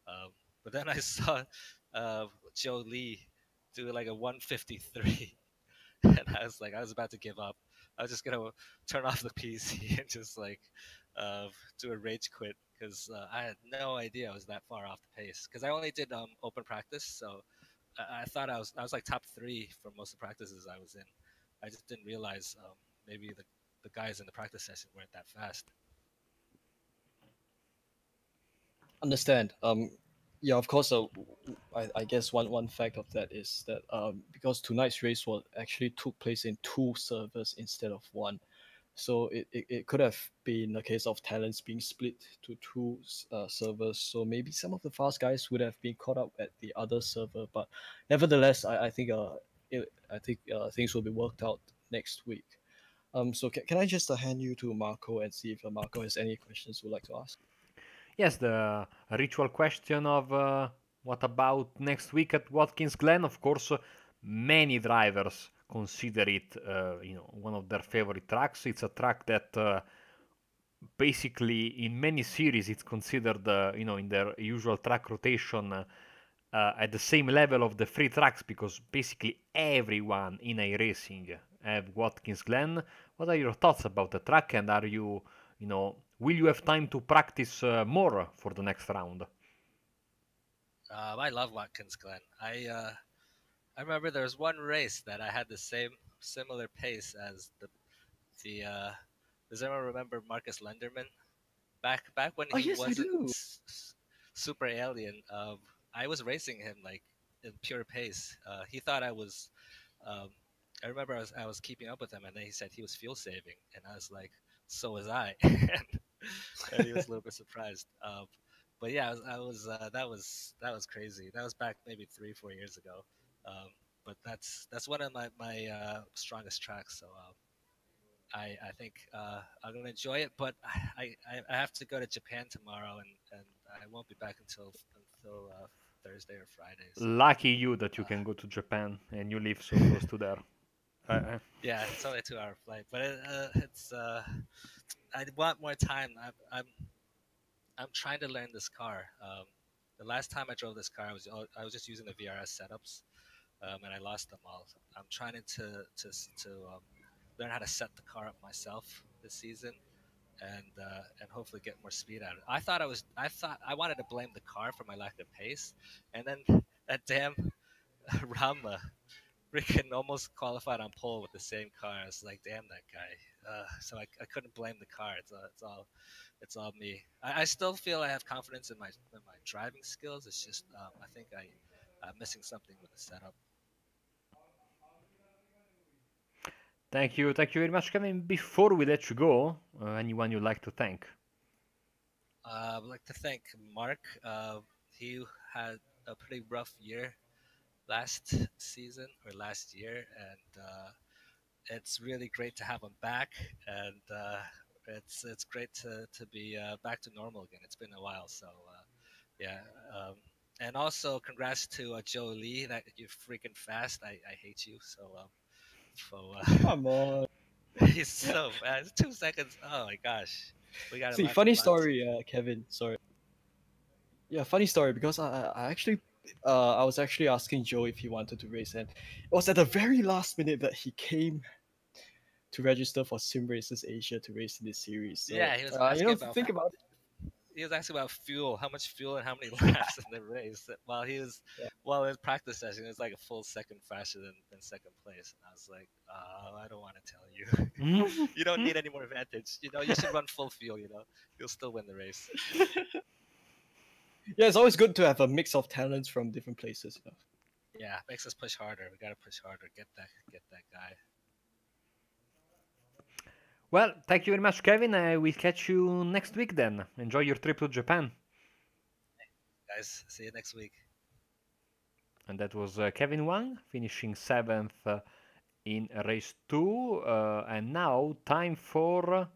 Um, but then I saw Joe Lee do like a 153, and I was about to give up. I was just gonna turn off the PC and just like do a rage quit because I had no idea I was that far off the pace. Because I only did open practice, so I thought I was like top 3 for most of the practices I was in. I just didn't realize maybe the guys in the practice session weren't that fast. Understand. Yeah, of course. I guess one fact of that is that because tonight's race actually took place in 2 servers instead of 1, so it could have been a case of talents being split to 2 servers. So maybe some of the fast guys would have been caught up at the other server, but nevertheless, I think things will be worked out next week. So can I just hand you to Marco and see if Marco has any questions you would like to ask? Yes, the ritual question of what about next week at Watkins Glen? Of course, many drivers consider it, one of their favorite tracks. It's a track that basically in many series it's considered, in their usual track rotation at the same level of the free tracks because basically everyone in iRacing have Watkins Glen. What are your thoughts about the track, and are you, will you have time to practice more for the next round? I love Watkins Glen. I remember there was one race that I had the similar pace as the does anyone remember Marcus Lenderman? Back when Oh he yes, I wasn't do. super alien, I was racing him like in pure pace. He thought I was. I remember I was keeping up with him, and then he said he was fuel saving, and I was like, so was I, and he was a little bit surprised. But yeah, that was crazy. That was back maybe 3-4 years ago. But that's one of my strongest tracks. So I think I'm gonna enjoy it. But I have to go to Japan tomorrow, and I won't be back until Thursday or Friday. So, Lucky you that you can go to Japan and you live so close to there. yeah, it's only a 2-hour flight, but it's I want more time. I'm trying to learn this car. The last time I drove this car, I was just using the VRS setups, and I lost them all. I'm trying to learn how to set the car up myself this season, and hopefully get more speed out of it. I thought I wanted to blame the car for my lack of pace, and then that damn Rama freaking almost qualified on pole with the same car. I was like, damn that guy. So I couldn't blame the car. It's all me. I still feel I have confidence in my driving skills. It's just I think I'm missing something with the setup. Thank you very much, Kevin. Before we let you go, anyone you'd like to thank? I'd like to thank Mark. He had a pretty rough year last season or last year, and it's really great to have him back. And it's great to be back to normal again. It's been a while, so yeah. And also, congrats to Joe Lee. That you're freaking fast. I hate you. Come on. He's so fast. 2 seconds. Oh my gosh. We got See, funny story, Kevin. Sorry. Yeah, funny story because I actually I was actually asking Joe if he wanted to race, and it was at the very last minute that he came to register for SimRacers Asia to race in this series. So, yeah, he was asking think about it. He was asking about fuel, how much fuel and how many laps in the race. While while his practice session, it was like a full second faster than second place. And I was like, I don't want to tell you. You don't need any more advantage. You should run full fuel. You'll still win the race. Yeah, it's always good to have a mix of talents from different places. Yeah, makes us push harder. We gotta push harder. Get that guy. Well, thank you very much, Kevin. I will catch you next week then. Enjoy your trip to Japan. Guys, see you next week. And that was Kevin Wang, finishing 7th in race 2. And now, time for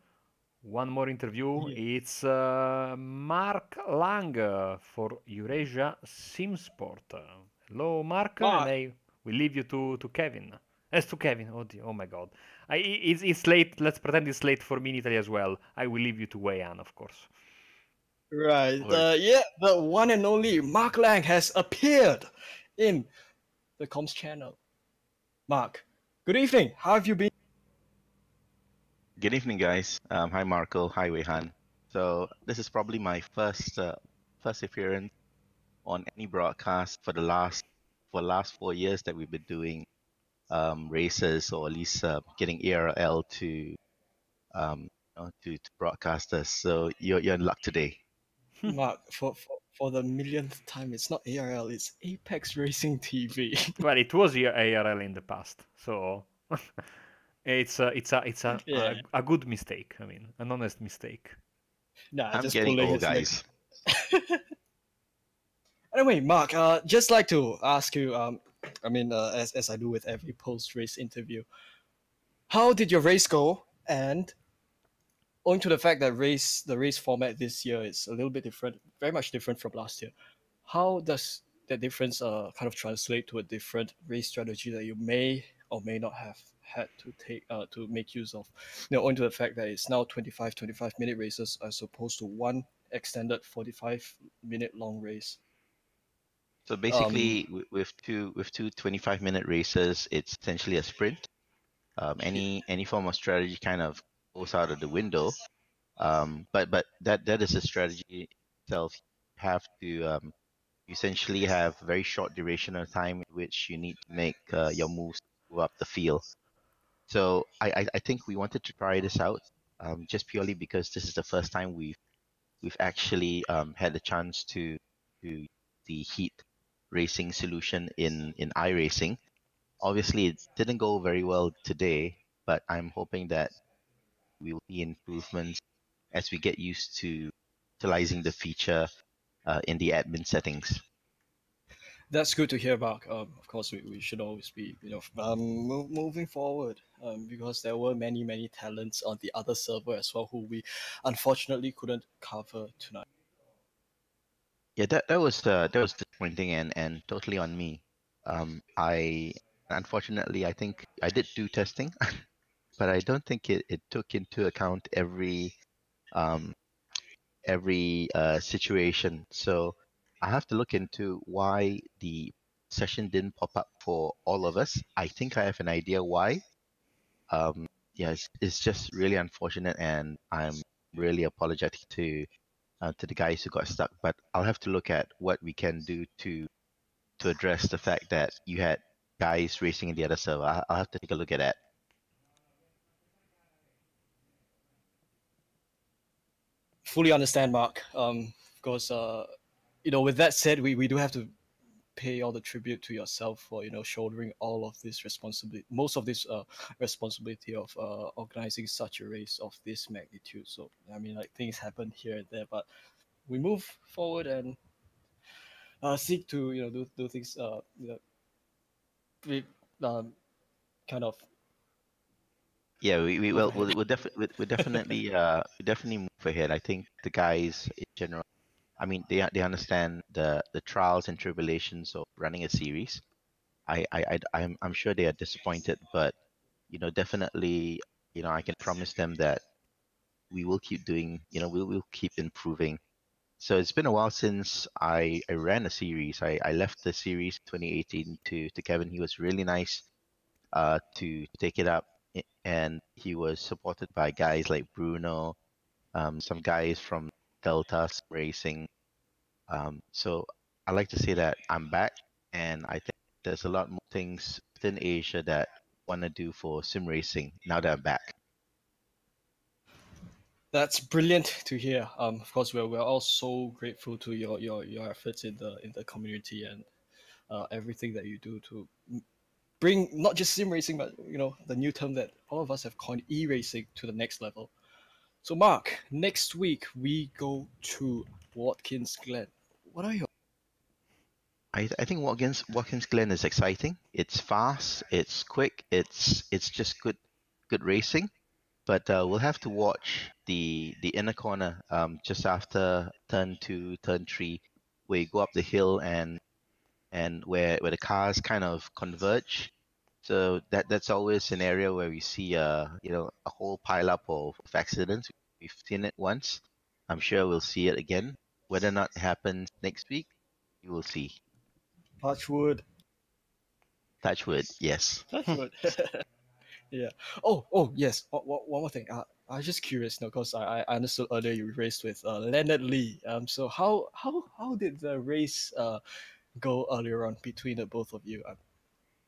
one more interview. Yeah. It's Mark Lang for Eurasia SimSport. Hello, Mark. And I will leave you to Kevin. As to Kevin, oh my God. It's late. Let's pretend it's late for me in Italy as well. I will leave you to Wei An, of course. Right. Yeah, the one and only Mark Lang has appeared in the comms channel. Mark, good evening. How have you been? Good evening, guys. Hi, Marco. Hi, Wei Han. So this is probably my first appearance on any broadcast for the last 4 years that we've been doing races, or at least getting ARL to to broadcast us. So you're in luck today. Mark, for the millionth time, it's not ARL, it's Apex Racing TV. Well, it was ARL in the past, so it's Yeah. a good mistake. I mean, an honest mistake. Nah, I'm just getting pulling old, his leg. guys. Anyway, Mark, just like to ask you, as I do with every post-race interview, how did your race go? And owing to the fact that the race format this year is a little bit different, very much different from last year, how does that difference kind of translate to a different race strategy that you may or may not have had to take to make use of? Owing to the fact that it's now 25-minute races as opposed to one extended 45-minute long race. So basically, with two 25-minute races, it's essentially a sprint. Any form of strategy kind of goes out of the window. But that is a strategy itself. You have to essentially have very short duration of time in which you need to make your moves to move up the field. So I think we wanted to try this out, just purely because this is the first time we've actually had the chance to use the heat racing solution in iRacing. Obviously, it didn't go very well today, but I'm hoping that we will see improvements as we get used to utilizing the feature in the admin settings. That's good to hear, Mark. Of course, we should always be, moving forward, because there were many talents on the other server as well who we unfortunately couldn't cover tonight. Yeah, that was disappointing and totally on me. I unfortunately I think I did do testing, but I don't think it took into account um, every situation. So I have to look into why the session didn't pop up for all of us. I think I have an idea why. Yeah, it's just really unfortunate, and I'm really apologetic to the guys who got stuck. But I'll have to look at what we can do to address the fact that you had guys racing in the other server. I'll have to take a look at that. Fully understand, Mark. Of course, with that said, we do have to pay all the tribute to yourself for shouldering all of this responsibility, most of this responsibility of organizing such a race of this magnitude. So I mean, like, things happen here and there, but we move forward and seek to do things we, kind of. Yeah, we Move will ahead. we'll definitely move ahead. I think the guys in general, I mean, they understand the trials and tribulations of running a series. I'm sure they are disappointed, but definitely, I can promise them that we will keep doing, we'll keep improving. So it's been a while since I ran a series. I left the series 2018 to Kevin. He was really nice to take it up, and he was supported by guys like Bruno, some guys from Delta Racing. So I like to say that I'm back, and I think there's a lot more things within Asia that I want to do for sim racing now that I'm back. That's brilliant to hear. Of course, we're all so grateful to your efforts in the community and everything that you do to bring not just sim racing, but the new term that all of us have coined, e-racing, to the next level. So, Mark, next week we go to Watkins Glen. What are your I think Watkins Glen is exciting. It's fast, it's quick, it's just good racing. But we'll have to watch the inner corner just after turn 2, turn 3, where you go up the hill and where the cars kind of converge. So that's always an area where we see a whole pile up of accidents. We've seen it once. I'm sure we'll see it again. Whether or not it happens next week, you will see. Touchwood? Touch wood, yes. Touchwood. Yeah. Oh, yes. One more thing. I was just curious, because I understood earlier you raced with Leonard Lee. So how did the race go earlier on between the both of you?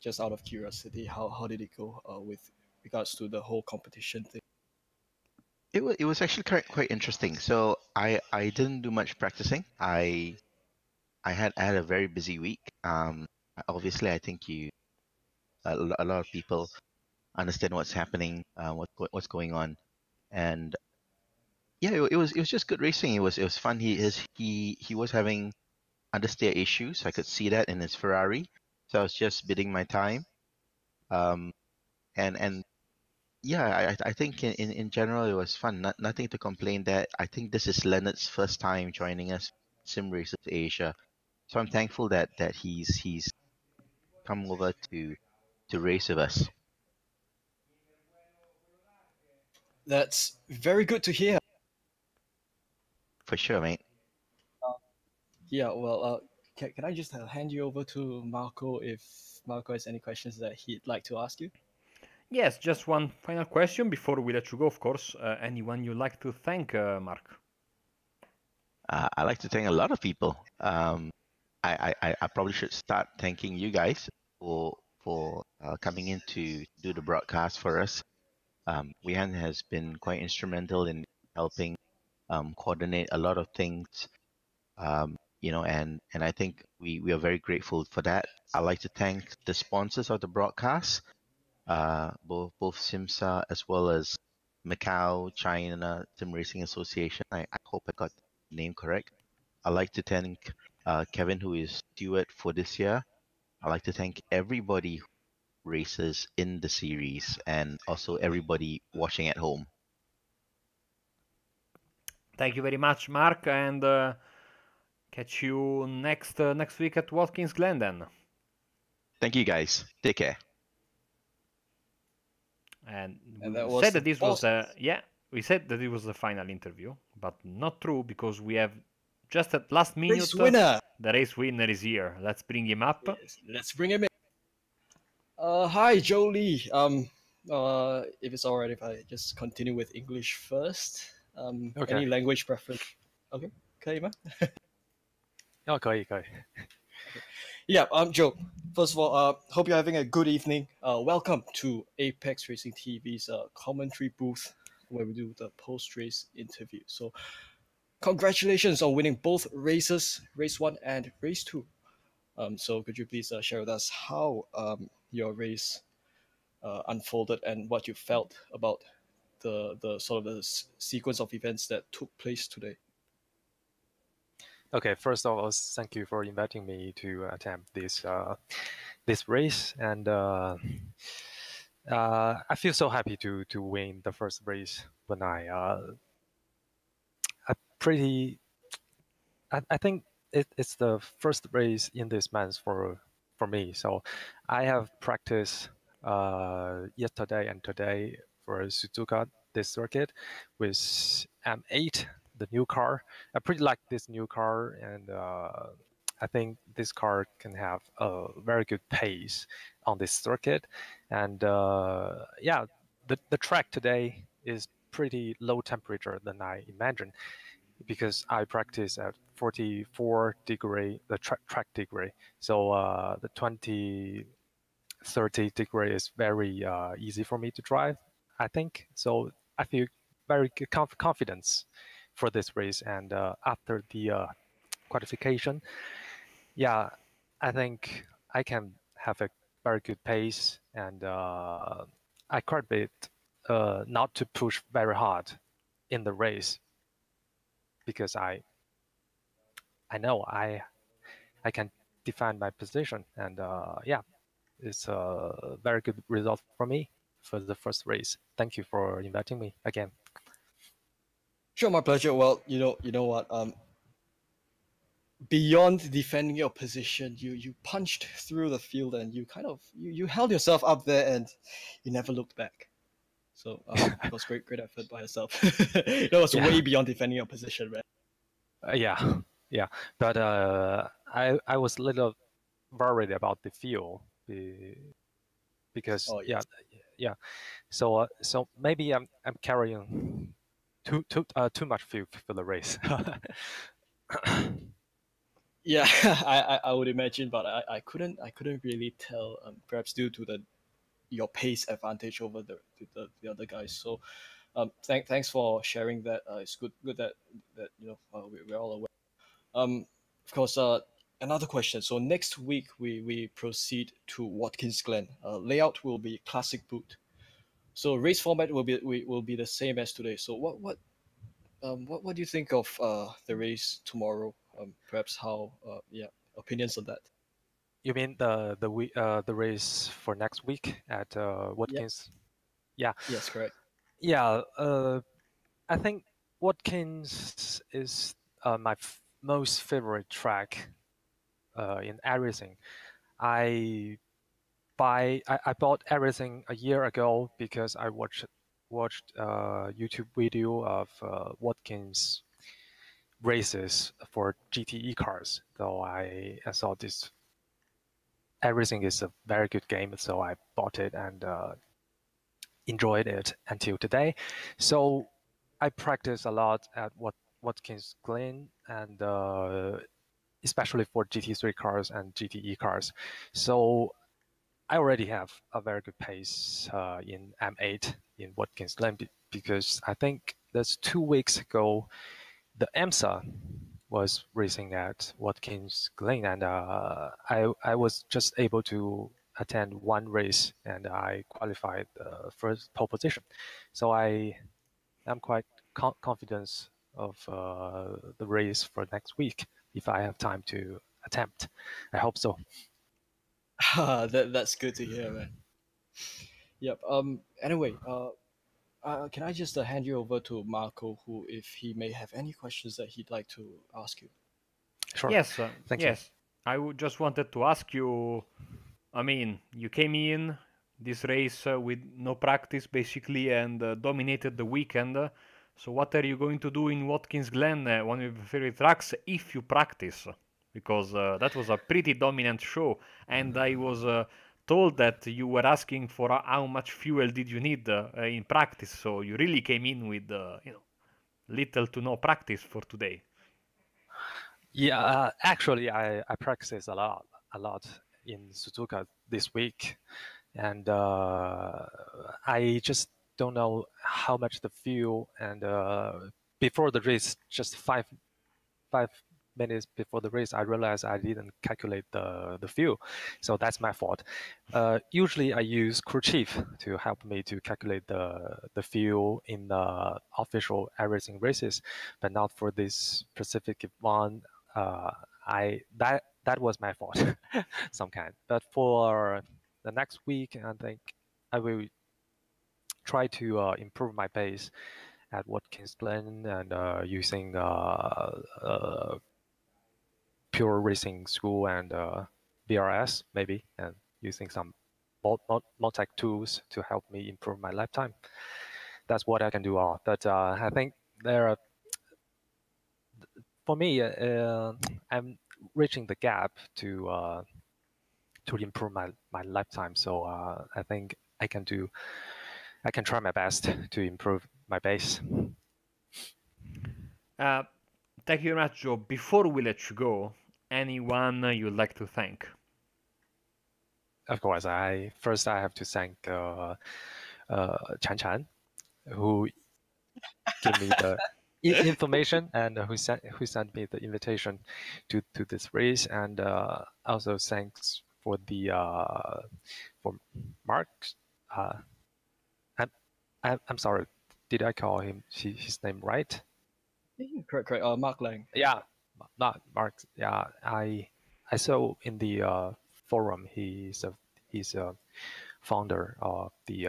Just out of curiosity, how did it go with regards to the whole competition thing? It was actually quite interesting. So I didn't do much practicing. I had a very busy week. Obviously, I think a lot of people understand what's happening, what's going on, and yeah, it was just good racing. It was fun. He was having understeer issues. I could see that in his Ferrari. So I was just bidding my time. Um, and yeah, I think in general it was fun. Nothing to complain. That I think this is Leonard's first time joining us, SimRacers Asia. So I'm thankful that he's come over to race with us. That's very good to hear. For sure, mate. Yeah, well, can I just hand you over to Marco if Marco has any questions that he'd like to ask you? Yes, just one final question before we let you go, of course. Anyone you'd like to thank, Mark? I like to thank a lot of people. I probably should start thanking you guys for coming in to do the broadcast for us. Wihan has been quite instrumental in helping coordinate a lot of things, and I think we are very grateful for that. I'd like to thank the sponsors of the broadcast, both SIMSA as well as Macau-China SimRacing Association. I hope I got the name correct. I'd like to thank Kevin, who is steward for this year. I'd like to thank everybody who races in the series and also everybody watching at home. Thank you very much, Mark, and catch you next week at Watkins Glen then. Thank you, guys. Take care. And that we was said the that this was we said that it was the final interview, but not true because we have just at last minute Race winner. the race winner is here. Let's bring him up. Yes, let's bring him in. Hi, Joe Lee. If it's alright if I just continue with English first. Okay. Any language preference? Okay, 可以吗？可以。Yeah, Joe. First of all, hope you're having a good evening. Welcome to Apex Racing TV's commentary booth where we do the post-race interview. So, congratulations on winning both races, race 1 and race 2. So, could you please share with us how your race unfolded and what you felt about the sort of the sequence of events that took place today? Okay, first of all, thank you for inviting me to attempt this this race, and I feel so happy to win the first race when I think it's the first race in this month for me. So I have practiced yesterday and today for Suzuka this circuit with M8, the new car. I pretty like this new car, and I think this car can have a very good pace on this circuit. And yeah, the track today is pretty low temperature than I imagined, because I practice at 44 degree, the track degree. So the 30 degree is very easy for me to drive, I think. So I feel very good confidence for this race. And after the qualification, yeah, I think I can have a very good pace, and I quite a bit not to push very hard in the race, because I know I can defend my position, and yeah, it's a very good result for me for the first race. Thank you for inviting me again. Sure, my pleasure. Well, you know what? Beyond defending your position, you punched through the field and you kind of you held yourself up there and you never looked back. So it was great effort by yourself. That was way beyond defending your position, man. Yeah. But I was a little worried about the fuel, because Oh, yes. yeah. So maybe I'm carrying too much fuel for the race. Yeah, I would imagine, but I couldn't really tell. Perhaps due to your pace advantage over the other guys. So, thanks for sharing that. It's good that we're all aware. Of course. Another question. So next week we proceed to Watkins Glen. Layout will be classic boot. So race format will be the same as today. So what do you think of the race tomorrow? Perhaps how opinions on that. You mean the race for next week at Watkins? Yeah. Yes, correct. Yeah. I think Watkins is my most favorite track in Eracing. I bought Eracing a year ago because I watched YouTube video of Watkins races for GTE cars. So I saw this. Eracing is a very good game, so I bought it and enjoyed it until today. So I practice a lot at Watkins Glen and especially for GT3 cars and GTE cars. So I already have a very good pace in M8 in Watkins Glen because I think that's 2 weeks ago the MCSRA was racing at Watkins Glen, and I was just able to attend one race, and I qualified the first pole position. So I am quite confident of the race for next week if I have time to attempt. I hope so. That's good to hear, man. Yep. Anyway, can I just hand you over to Marco, who, if he may have any questions that he'd like to ask you? Sure. Yes, Thank yes. I just wanted to ask you. I mean, you came in this race with no practice basically and dominated the weekend. So what are you going to do in Watkins Glen, one of your favorite tracks, if you practice? Because that was a pretty dominant show, and I was told that you were asking for how much fuel did you need in practice. So you really came in with little to no practice for today. Yeah, actually, I practice a lot in Suzuka this week, and I just don't know how much the fuel. And before the race, just five minutes before the race, I realized I didn't calculate the fuel, so that's my fault. Usually, I use crew chief to help me to calculate the fuel in the official Eracing races, but not for this specific one. That was my fault, some kind. But for the next week, I think I will try to improve my pace at Watkins Glen and using pure racing school and BRS maybe, and using some multi tools to help me improve my lap time. That's what I can do. But I think there are, for me, I'm reaching the gap to improve my lap time. So I think I can try my best to improve my pace. Thank you very much, Joe. Before we let you go, anyone you'd like to thank? Of course, I have to thank Chan, who gave me the information and who sent me the invitation to this race, and also thanks for for Mark. I'm sorry, did I call him his name right? Correct. Mark Lang. Yeah, not Mark. Yeah, I saw in the forum he's a founder of the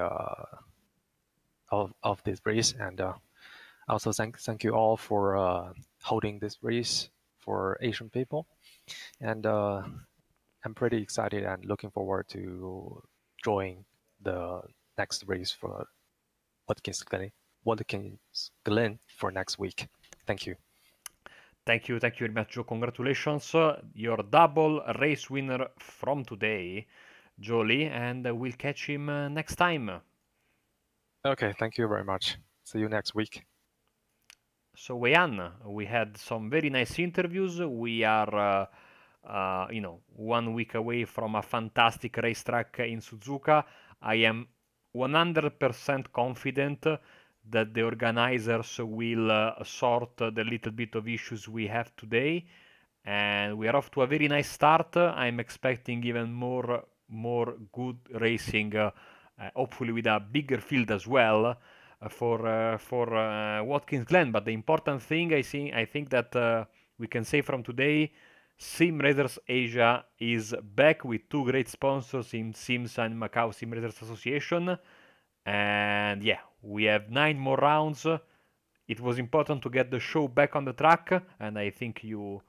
of this race, and also thank you all for holding this race for Asian people, and I'm pretty excited and looking forward to join the next race for Watkins Glen for next week. Thank you. Thank you very much, Joe. Congratulations, your double race winner from today, Jolie, and we'll catch him next time. Okay, thank you very much. See you next week. So Weian, we had some very nice interviews. We are, 1 week away from a fantastic racetrack in Suzuka. I am 100% confident that the organizers will sort the little bit of issues we have today, and we are off to a very nice start. I'm expecting even more good racing, hopefully with a bigger field as well for Watkins Glen. But the important thing I think that we can say from today, SimRacers Asia is back with two great sponsors in SIMSA and Macau SimRacers Association. And yeah, we have 9 more rounds. It was important to get the show back on the track, and I think you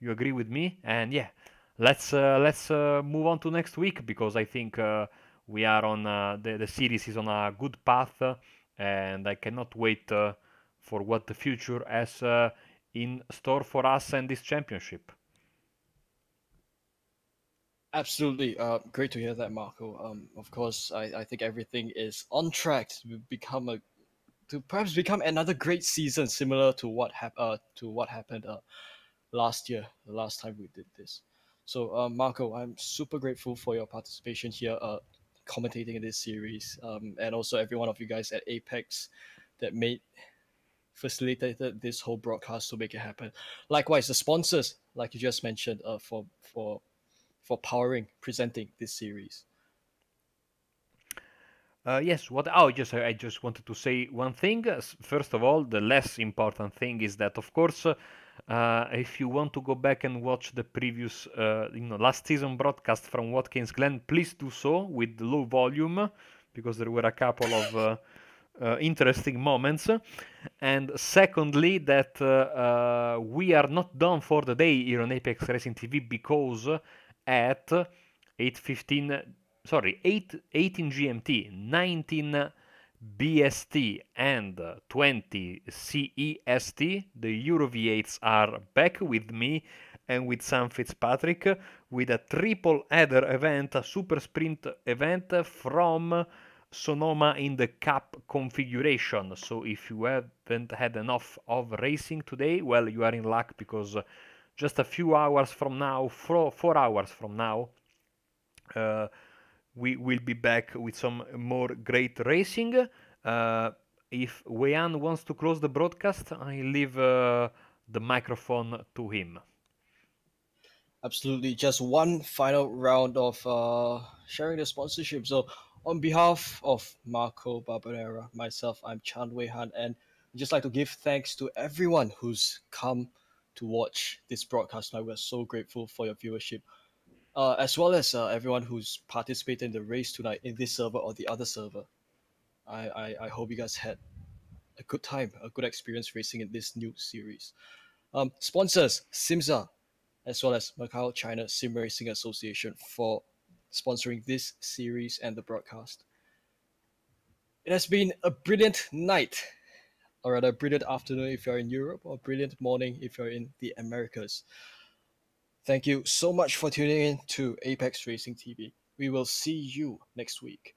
agree with me. And yeah, let's move on to next week, because I think we are on the series is on a good path, and I cannot wait for what the future has in store for us and this championship. Absolutely. Great to hear that, Marco. Of course, I think everything is on track to perhaps become another great season, similar to what happened last year, the last time we did this. So, Marco, I'm super grateful for your participation here, commentating in this series, and also every one of you guys at Apex that facilitated this whole broadcast to make it happen. Likewise, the sponsors, like you just mentioned, for presenting this series. Yes. I just wanted to say one thing. First of all, the less important thing is that, of course, if you want to go back and watch the previous, last season broadcast from Watkins Glen, please do so with low volume, because there were a couple of interesting moments. And secondly, that we are not done for the day here on Apex Racing TV, because at 18 GMT, 19 BST, and 20 CEST, the Euro V8s are back with me and with Sam Fitzpatrick, with a triple header event, a super sprint event from Sonoma in the Cup configuration. So if you haven't had enough of racing today, well, you are in luck, because just a few hours from now, 4 hours from now, we will be back with some more great racing. If Weian wants to close the broadcast, I leave the microphone to him. Absolutely. Just one final round of sharing the sponsorship. So, on behalf of Marco Barberera, myself, I'm Chan Wei Han, and I'd just like to give thanks to everyone who's come to watch this broadcast. We're so grateful for your viewership, as well as everyone who's participated in the race tonight in this server or the other server. I hope you guys had a good time, a good experience racing in this new series. Sponsors, SIMSA, as well as Macau-China SimRacing Association, for sponsoring this series and the broadcast. It has been a brilliant night, or rather a brilliant afternoon if you're in Europe, or a brilliant morning if you're in the Americas. Thank you so much for tuning in to Apex Racing TV. We will see you next week.